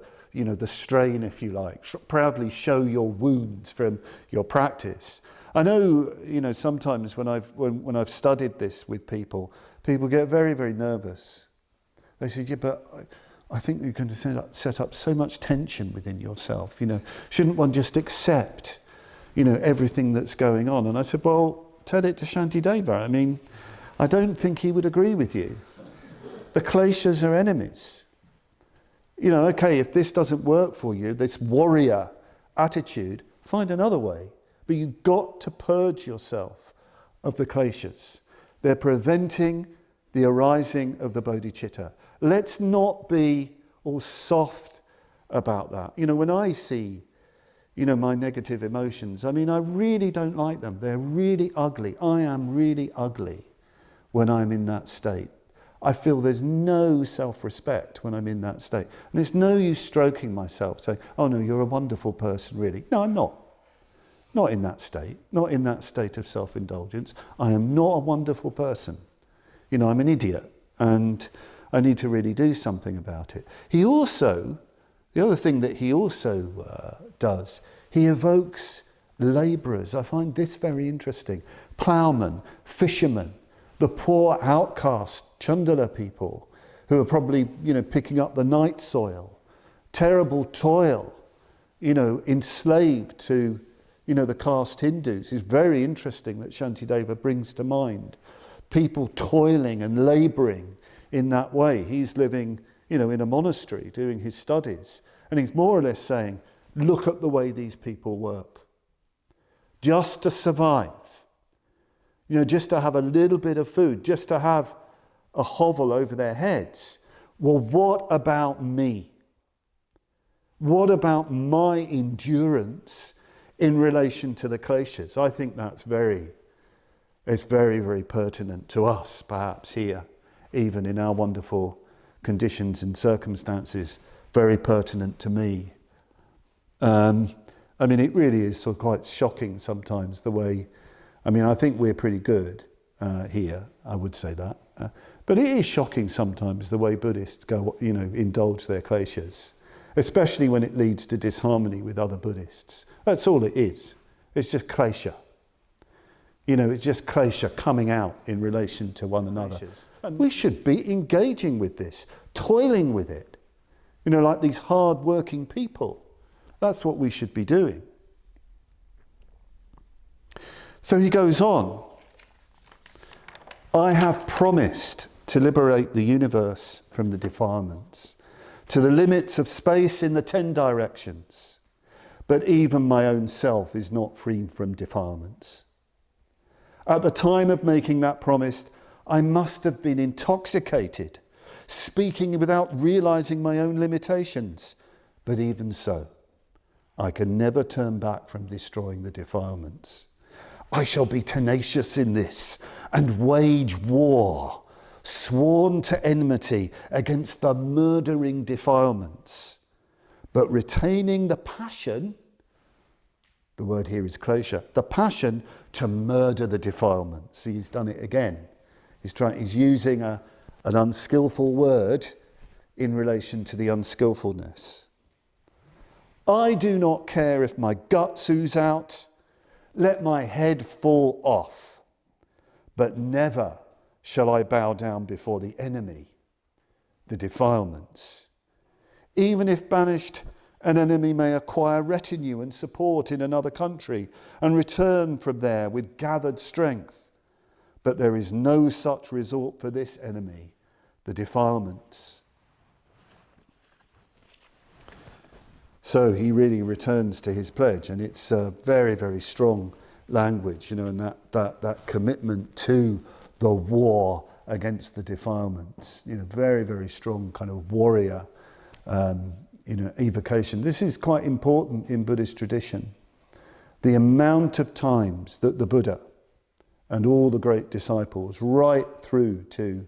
strain, if you like. Proudly show your wounds from your practice. I know, sometimes when I've studied this with people get very, very nervous. They say, yeah, but I think you're going to set up so much tension within yourself. Shouldn't one just accept everything that's going on? And I said, well, tell it to Shantideva. I mean, I don't think he would agree with you. The kleshas are enemies. Okay, if this doesn't work for you, this warrior attitude, find another way. But you've got to purge yourself of the kleshas. They're preventing the arising of the bodhicitta. Let's not be all soft about that. When I see my negative emotions, I mean, I really don't like them. They're really ugly. I am really ugly when I'm in that state. I feel there's no self-respect when I'm in that state. And it's no use stroking myself, saying, oh no, you're a wonderful person, really. No, I'm not. Not in that state. Not in that state of self-indulgence. I am not a wonderful person. I'm an idiot. And I need to really do something about it. The other thing that he also does, he evokes labourers. I find this very interesting. Ploughmen, fishermen, the poor outcast Chandala people who are probably, picking up the night soil, terrible toil, enslaved to, the caste Hindus. It's very interesting that Shantideva brings to mind people toiling and labouring in that way. He's living, in a monastery doing his studies. And he's more or less saying, look at the way these people work. Just to survive, just to have a little bit of food, just to have a hovel over their heads. Well, what about me? What about my endurance in relation to the kleshas? I think it's very, very pertinent to us, perhaps here, even in our wonderful conditions and circumstances, very pertinent to me. It really is sort of quite shocking sometimes the way, I think we're pretty good here, I would say that. But it is shocking sometimes the way Buddhists go, indulge their kleshas, especially when it leads to disharmony with other Buddhists. That's all it is. It's just klesha. It's just klesha coming out in relation to one another. And we should be engaging with this, toiling with it, like these hard-working people. That's what we should be doing. So he goes on. I have promised to liberate the universe from the defilements, to the limits of space in the 10 directions. But even my own self is not free from defilements. At the time of making that promise, I must have been intoxicated, speaking without realizing my own limitations. But even so, I can never turn back from destroying the defilements. I shall be tenacious in this and wage war, sworn to enmity against the murdering defilements, but retaining the passion, the word here is klesha, the passion to murder the defilements. See, he's done it again. He's using an unskillful word in relation to the unskillfulness. I do not care if my guts ooze out, let my head fall off, but never shall I bow down before the enemy, the defilements. Even if banished, an enemy may acquire retinue and support in another country and return from there with gathered strength. But there is no such resort for this enemy, the defilements. So he really returns to his pledge, and it's very, very strong language, and that commitment to the war against the defilements, very, very strong kind of warrior, evocation. This is quite important in Buddhist tradition. The amount of times that the Buddha and all the great disciples, right through to,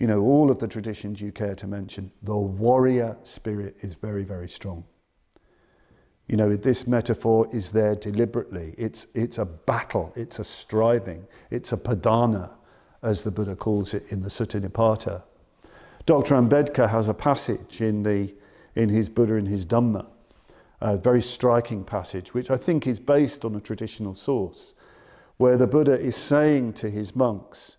all of the traditions you care to mention, the warrior spirit is very, very strong. This metaphor is there deliberately. It's a battle, it's a striving, it's a padana, as the Buddha calls it in the Sutta Nipata. Dr. Ambedkar has a passage in his Buddha and his Dhamma, a very striking passage, which I think is based on a traditional source, where the Buddha is saying to his monks,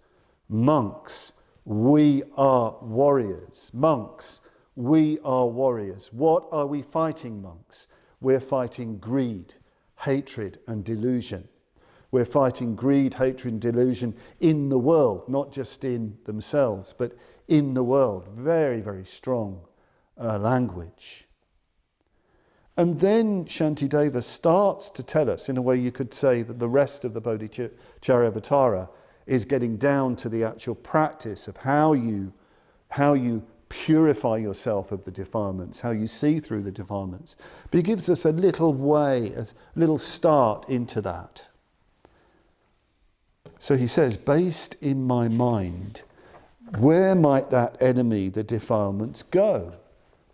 we are warriors. Monks, we are warriors. What are we fighting, monks? We're fighting greed, hatred, and delusion. We're fighting greed, hatred, and delusion in the world, not just in themselves, but in the world. Very, very strong language. And then Shantideva starts to tell us, in a way you could say that the rest of the Bodhicaryavatara is getting down to the actual practice of how you purify yourself of the defilements, how you see through the defilements. But he gives us a little way, a little start into that. So he says, based in my mind, where might that enemy, the defilements, go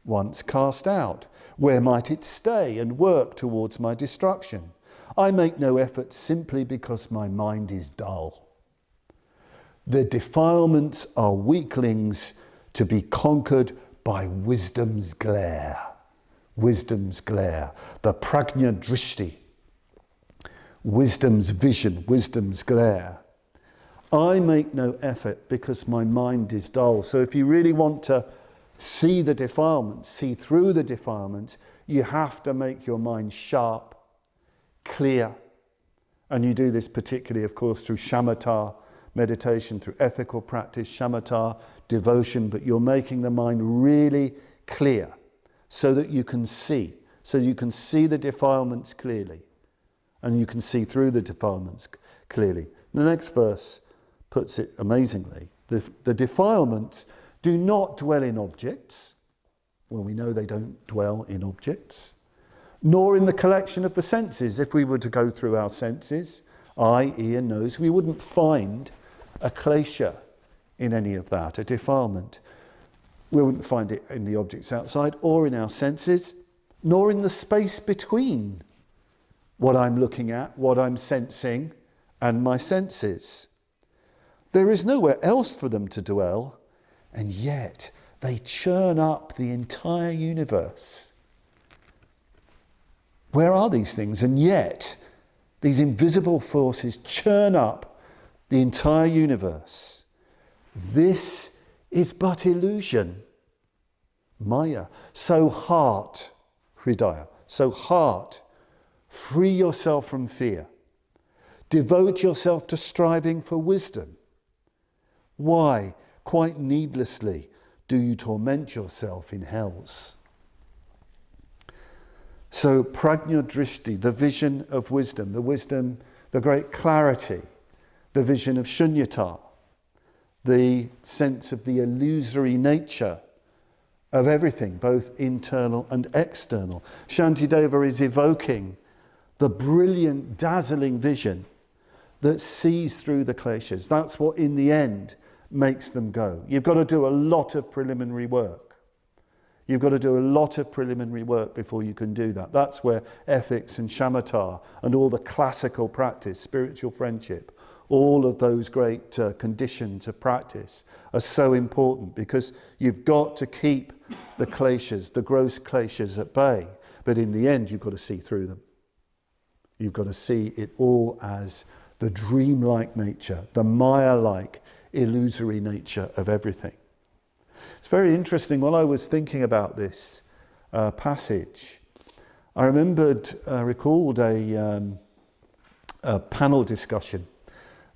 once cast out? Where might it stay and work towards my destruction? I make no effort simply because my mind is dull. The defilements are weaklings to be conquered by wisdom's glare. Wisdom's glare, the prajna drishti, wisdom's vision, wisdom's glare. I make no effort because my mind is dull. So if you really want to see the defilements, see through the defilements, you have to make your mind sharp, clear. And you do this particularly, of course, through shamatha, meditation, through ethical practice, shamatha, devotion, but you're making the mind really clear so that you can see. So you can see the defilements clearly, and you can see through the defilements clearly. The next verse puts it amazingly. The defilements do not dwell in objects. Well, we know they don't dwell in objects, nor in the collection of the senses. If we were to go through our senses, eye, ear, nose, we wouldn't find a klesha in any of that, a defilement. We wouldn't find it in the objects outside or in our senses, nor in the space between what I'm looking at, what I'm sensing, and my senses. There is nowhere else for them to dwell, and yet they churn up the entire universe. Where are these things? And yet, these invisible forces churn up the entire universe. This is but illusion. Maya. So heart, hridaya, so heart, free yourself from fear. Devote yourself to striving for wisdom. Why, quite needlessly, do you torment yourself in hells? So prajna drishti, the vision of wisdom, the great clarity, the vision of shunyata, the sense of the illusory nature of everything, both internal and external. Shantideva is evoking the brilliant, dazzling vision that sees through the kleshas. That's what, in the end, makes them go. You've got to do a lot of preliminary work. You've got to do a lot of preliminary work before you can do that. That's where ethics and shamatha and all the classical practice, spiritual friendship, all of those great conditions of practice are so important, because you've got to keep the kleshas, the gross kleshas, at bay. But in the end, you've got to see through them. You've got to see it all as the dreamlike nature, the Maya-like, illusory nature of everything. It's very interesting. While I was thinking about this passage, I recalled a panel discussion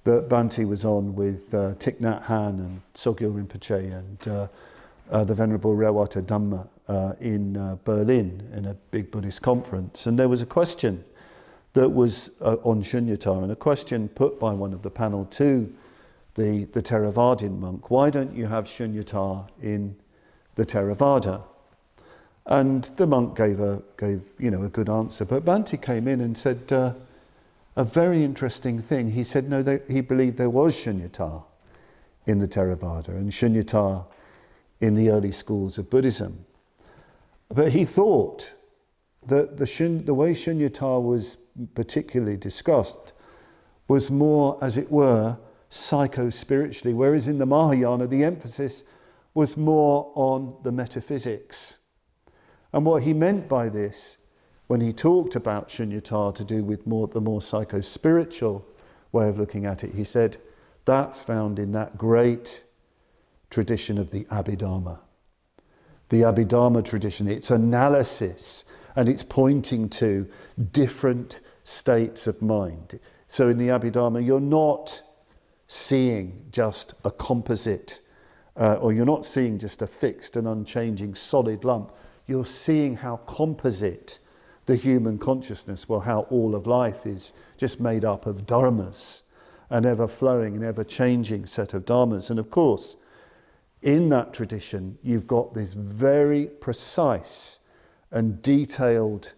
that Bhante was on with Thich Nhat Hanh and Sogyal Rinpoche and the Venerable Rewata Dhamma in Berlin in a big Buddhist conference. And there was a question that was on shunyata, and a question put by one of the panel to the Theravadian monk: why don't you have shunyata in the Theravada? And the monk gave a good answer, but Bhante came in and said a very interesting thing. He said he believed there was shunyata in the Theravada and shunyata in the early schools of Buddhism, but he thought that the way shunyata was particularly discussed was more, as it were, psycho-spiritually, whereas in the Mahayana the emphasis was more on the metaphysics. And what he meant by this, when he talked about shunyata to do with the more psycho-spiritual way of looking at it, he said that's found in that great tradition of the Abhidharma. The Abhidharma tradition, its analysis, and it's pointing to different states of mind. So in the Abhidharma, you're not seeing just a composite, or you're not seeing just a fixed and unchanging solid lump. You're seeing how composite the human consciousness, well, how all of life is just made up of dharmas, an ever-flowing and ever-changing set of dharmas. And of course, in that tradition, you've got this very precise and detailed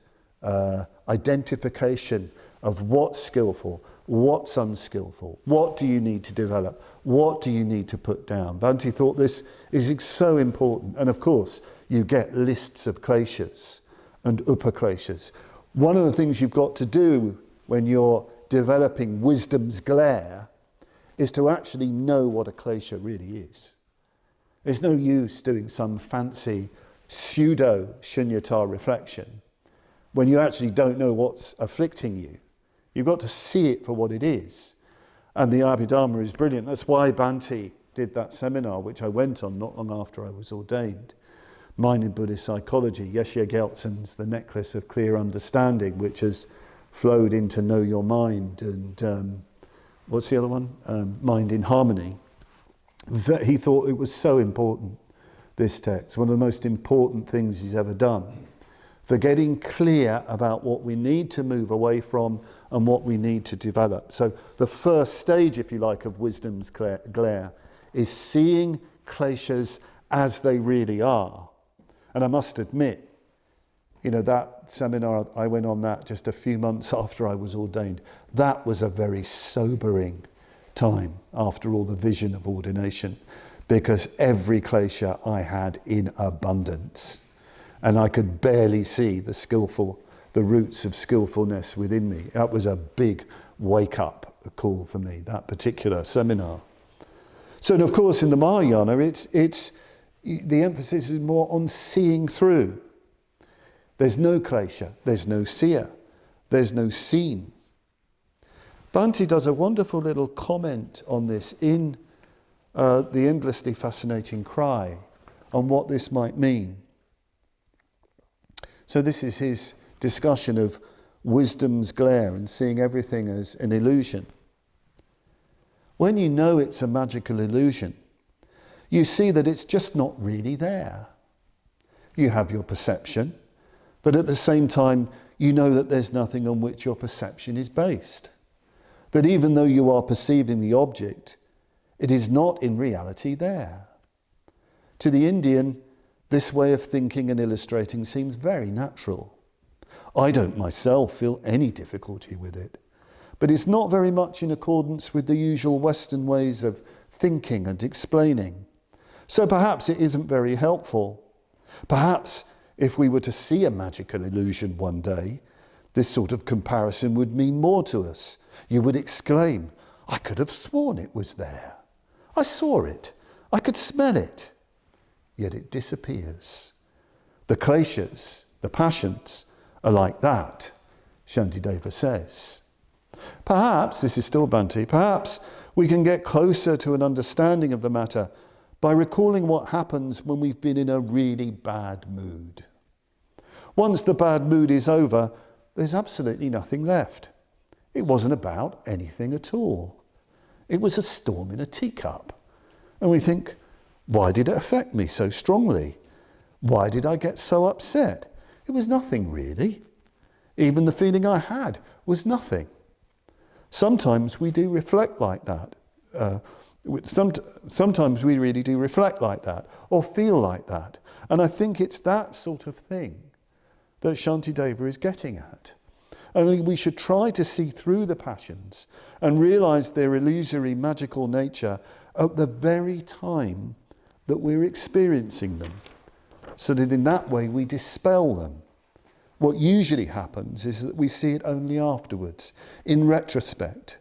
identification of what's skillful, what's unskillful, what do you need to develop, what do you need to put down. Bhante thought this is so important. And of course, you get lists of kleshas and upakleshas. One of the things you've got to do when you're developing wisdom's glare is to actually know what a klesha really is. There's no use doing some fancy pseudo-shunyata reflection when you actually don't know what's afflicting you. You've got to see it for what it is. And the Abhidharma is brilliant. That's why Bhante did that seminar, which I went on not long after I was ordained. Mind in Buddhist Psychology, Yeshua Geltzen's The Necklace of Clear Understanding, which has flowed into Know Your Mind and what's the other one? Mind in Harmony. He thought it was so important, this text, one of the most important things he's ever done, for getting clear about what we need to move away from and what we need to develop. So the first stage, if you like, of wisdom's glare is seeing kleshas as they really are. And I must admit, that seminar, I went on that just a few months after I was ordained. That was a very sobering time after all the vision of ordination, because every klesha I had in abundance. And I could barely see the roots of skillfulness within me. That was a big wake-up call for me, that particular seminar. So, and of course, in the Mahayana, it's the emphasis is more on seeing through. There's no klesha, there's no seer, there's no seen. Bhante does a wonderful little comment on this in The Endlessly Fascinating Cry, on what this might mean. So this is his discussion of wisdom's glare and seeing everything as an illusion. When you know it's a magical illusion, you see that it's just not really there. You have your perception, but at the same time, you know that there's nothing on which your perception is based. That even though you are perceiving the object, it is not in reality there. To the Indian, this way of thinking and illustrating seems very natural. I don't myself feel any difficulty with it, but it's not very much in accordance with the usual Western ways of thinking and explaining. So perhaps it isn't very helpful. Perhaps if we were to see a magical illusion one day, this sort of comparison would mean more to us. You would exclaim, I could have sworn it was there. I saw it. I could smell it. Yet it disappears. The kleshas, the passions, are like that, Shantideva says. Perhaps, this is still Bhante, perhaps we can get closer to an understanding of the matter by recalling what happens when we've been in a really bad mood. Once the bad mood is over, there's absolutely nothing left. It wasn't about anything at all. It was a storm in a teacup. And we think, why did it affect me so strongly? Why did I get so upset? It was nothing really. Even the feeling I had was nothing. Sometimes we do reflect like that. Sometimes we really do reflect like that or feel like that. And I think it's that sort of thing that Shantideva is getting at. Only we should try to see through the passions and realise their illusory magical nature at the very time that we're experiencing them, so that in that way we dispel them. What usually happens is that we see it only afterwards, in retrospect.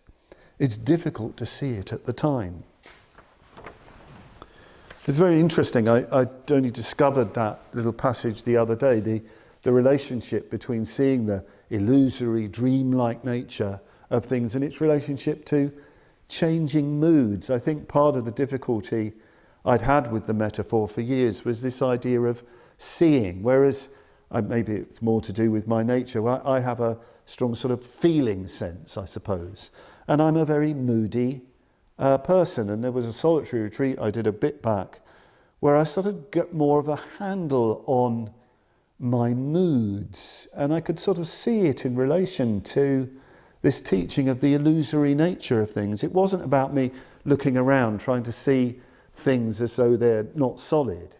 It's difficult to see it at the time. It's very interesting. I only discovered that little passage the other day, the relationship between seeing the illusory, dreamlike nature of things and its relationship to changing moods. I think part of the difficulty I'd had with the metaphor for years was this idea of seeing, whereas maybe it's more to do with my nature. I have a strong sort of feeling sense, I suppose, and I'm a very moody person. And there was a solitary retreat I did a bit back where I sort of got more of a handle on my moods, and I could sort of see it in relation to this teaching of the illusory nature of things. It wasn't about me looking around trying to see things as though they're not solid.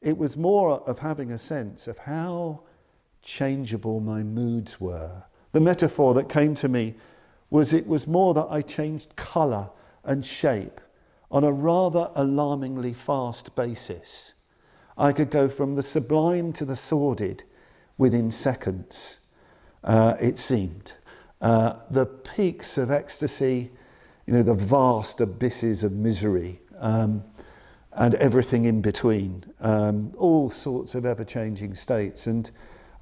It was more of having a sense of how changeable my moods were. The metaphor that came to me was it was more that I changed colour and shape on a rather alarmingly fast basis. I could go from the sublime to the sordid within seconds, it seemed. The peaks of ecstasy, the vast abysses of misery, and everything in between, all sorts of ever-changing states. And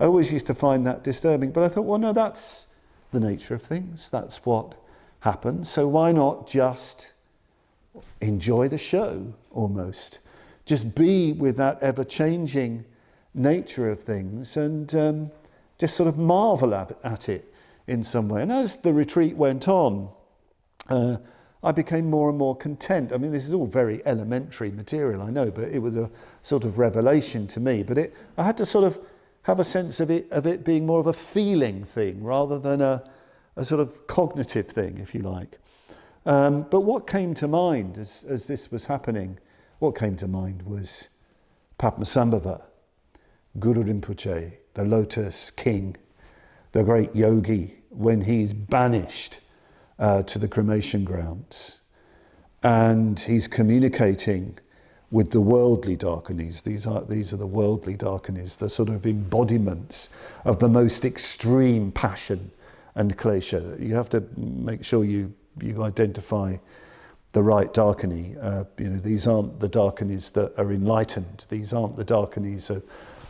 I always used to find that disturbing, but I thought, well, no, that's the nature of things. That's what happens. So why not just enjoy the show, almost? Just be with that ever-changing nature of things and just sort of marvel at it in some way. And as the retreat went on, I became more and more content. I mean, this is all very elementary material, I know, but it was a sort of revelation to me. But I had to sort of have a sense of it being more of a feeling thing rather than a sort of cognitive thing, if you like. But what came to mind as this was happening, what came to mind was Padmasambhava, Guru Rinpoche, the Lotus King, the great yogi, when he's banished to the cremation grounds, and he's communicating with the worldly darkinis. These are the worldly darkinis, the sort of embodiments of the most extreme passion and klesha. You have to make sure you identify the right darkini. These aren't the darkinis that are enlightened. These aren't the darkinis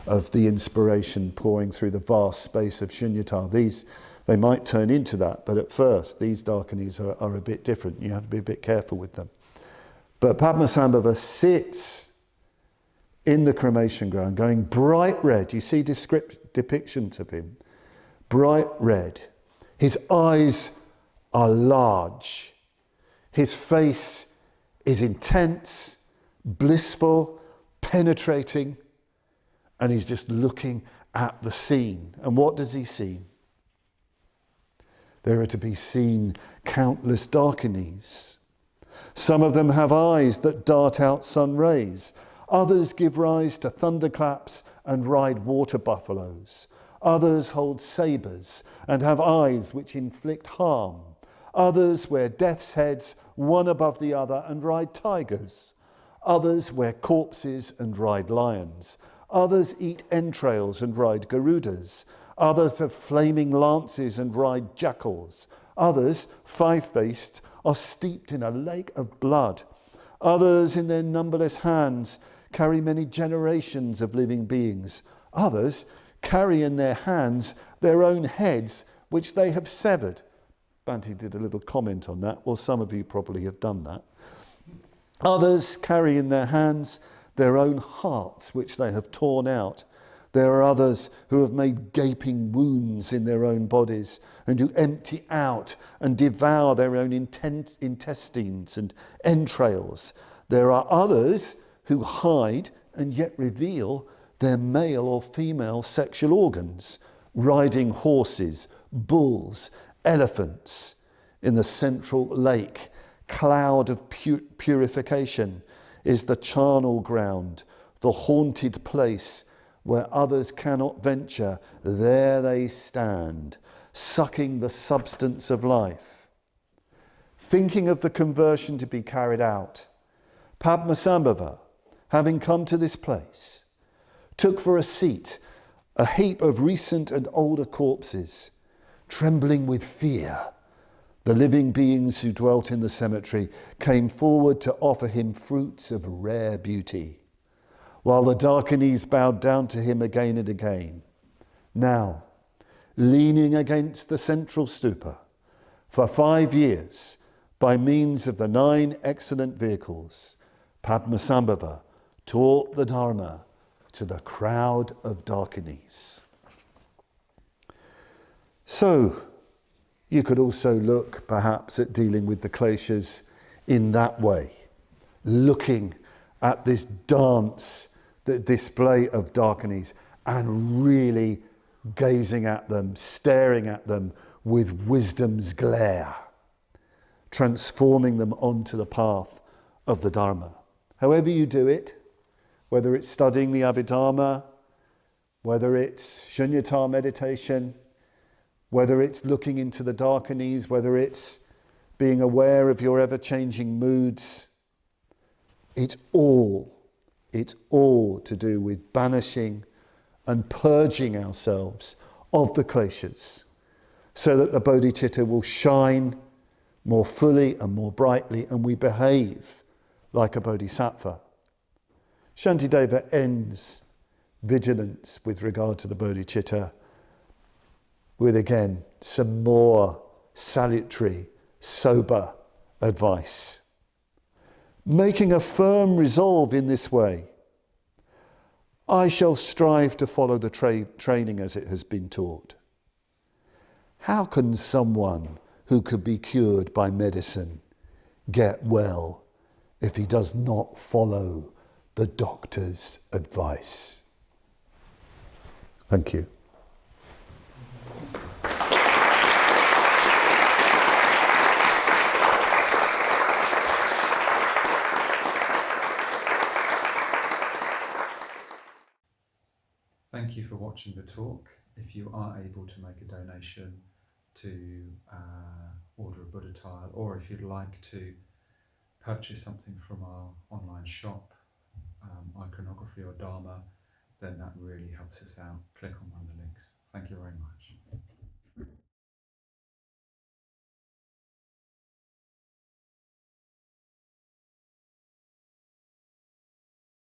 of the inspiration pouring through the vast space of shunyata. They might turn into that, but at first these darkinis are a bit different. You have to be a bit careful with them. But Padmasambhava sits in the cremation ground going bright red. You see depictions of him. Bright red. His eyes are large. His face is intense, blissful, penetrating, and he's just looking at the scene. And what does he see? There are to be seen countless darkinis. Some of them have eyes that dart out sun rays. Others give rise to thunderclaps and ride water buffaloes. Others hold sabres and have eyes which inflict harm. Others wear death's heads, one above the other, and ride tigers. Others wear corpses and ride lions. Others eat entrails and ride garudas. Others have flaming lances and ride jackals. Others, five-faced, are steeped in a lake of blood. Others, in their numberless hands, carry many generations of living beings. Others carry in their hands their own heads, which they have severed. Bhante did a little comment on that. Well, some of you probably have done that. Others carry in their hands their own hearts, which they have torn out. There are others who have made gaping wounds in their own bodies and who empty out and devour their own intestines and entrails. There are others who hide and yet reveal their male or female sexual organs, riding horses, bulls, elephants in the central lake. Cloud of purification is the charnel ground, the haunted place where others cannot venture. There they stand, sucking the substance of life. Thinking of the conversion to be carried out, Padmasambhava, having come to this place, took for a seat a heap of recent and older corpses. Trembling with fear, the living beings who dwelt in the cemetery came forward to offer him fruits of rare beauty, while the darkinis bowed down to him again and again. Now, leaning against the central stupa, for 5 years, by means of the 9 excellent vehicles, Padmasambhava taught the Dharma to the crowd of darkinis. So, you could also look perhaps at dealing with the kleshas in that way, looking at this dance, the display of darkinis, and really gazing at them, staring at them with wisdom's glare, transforming them onto the path of the Dharma. However you do it, whether it's studying the Abhidharma, whether it's shunyata meditation, whether it's looking into the darkinis, whether it's being aware of your ever-changing moods, it's all to do with banishing and purging ourselves of the kleshas, so that the bodhicitta will shine more fully and more brightly, and we behave like a bodhisattva. Shantideva ends Vigilance with regard to the bodhicitta with, again, some more salutary, sober advice. Making a firm resolve in this way, I shall strive to follow the training as it has been taught. How can someone who could be cured by medicine get well if he does not follow the doctor's advice? Thank you. Thank you for watching the talk. If you are able to make a donation to order a Buddha tile, or if you'd like to purchase something from our online shop, iconography or Dharma, then that really helps us out. Click on one of the links. Thank you very much.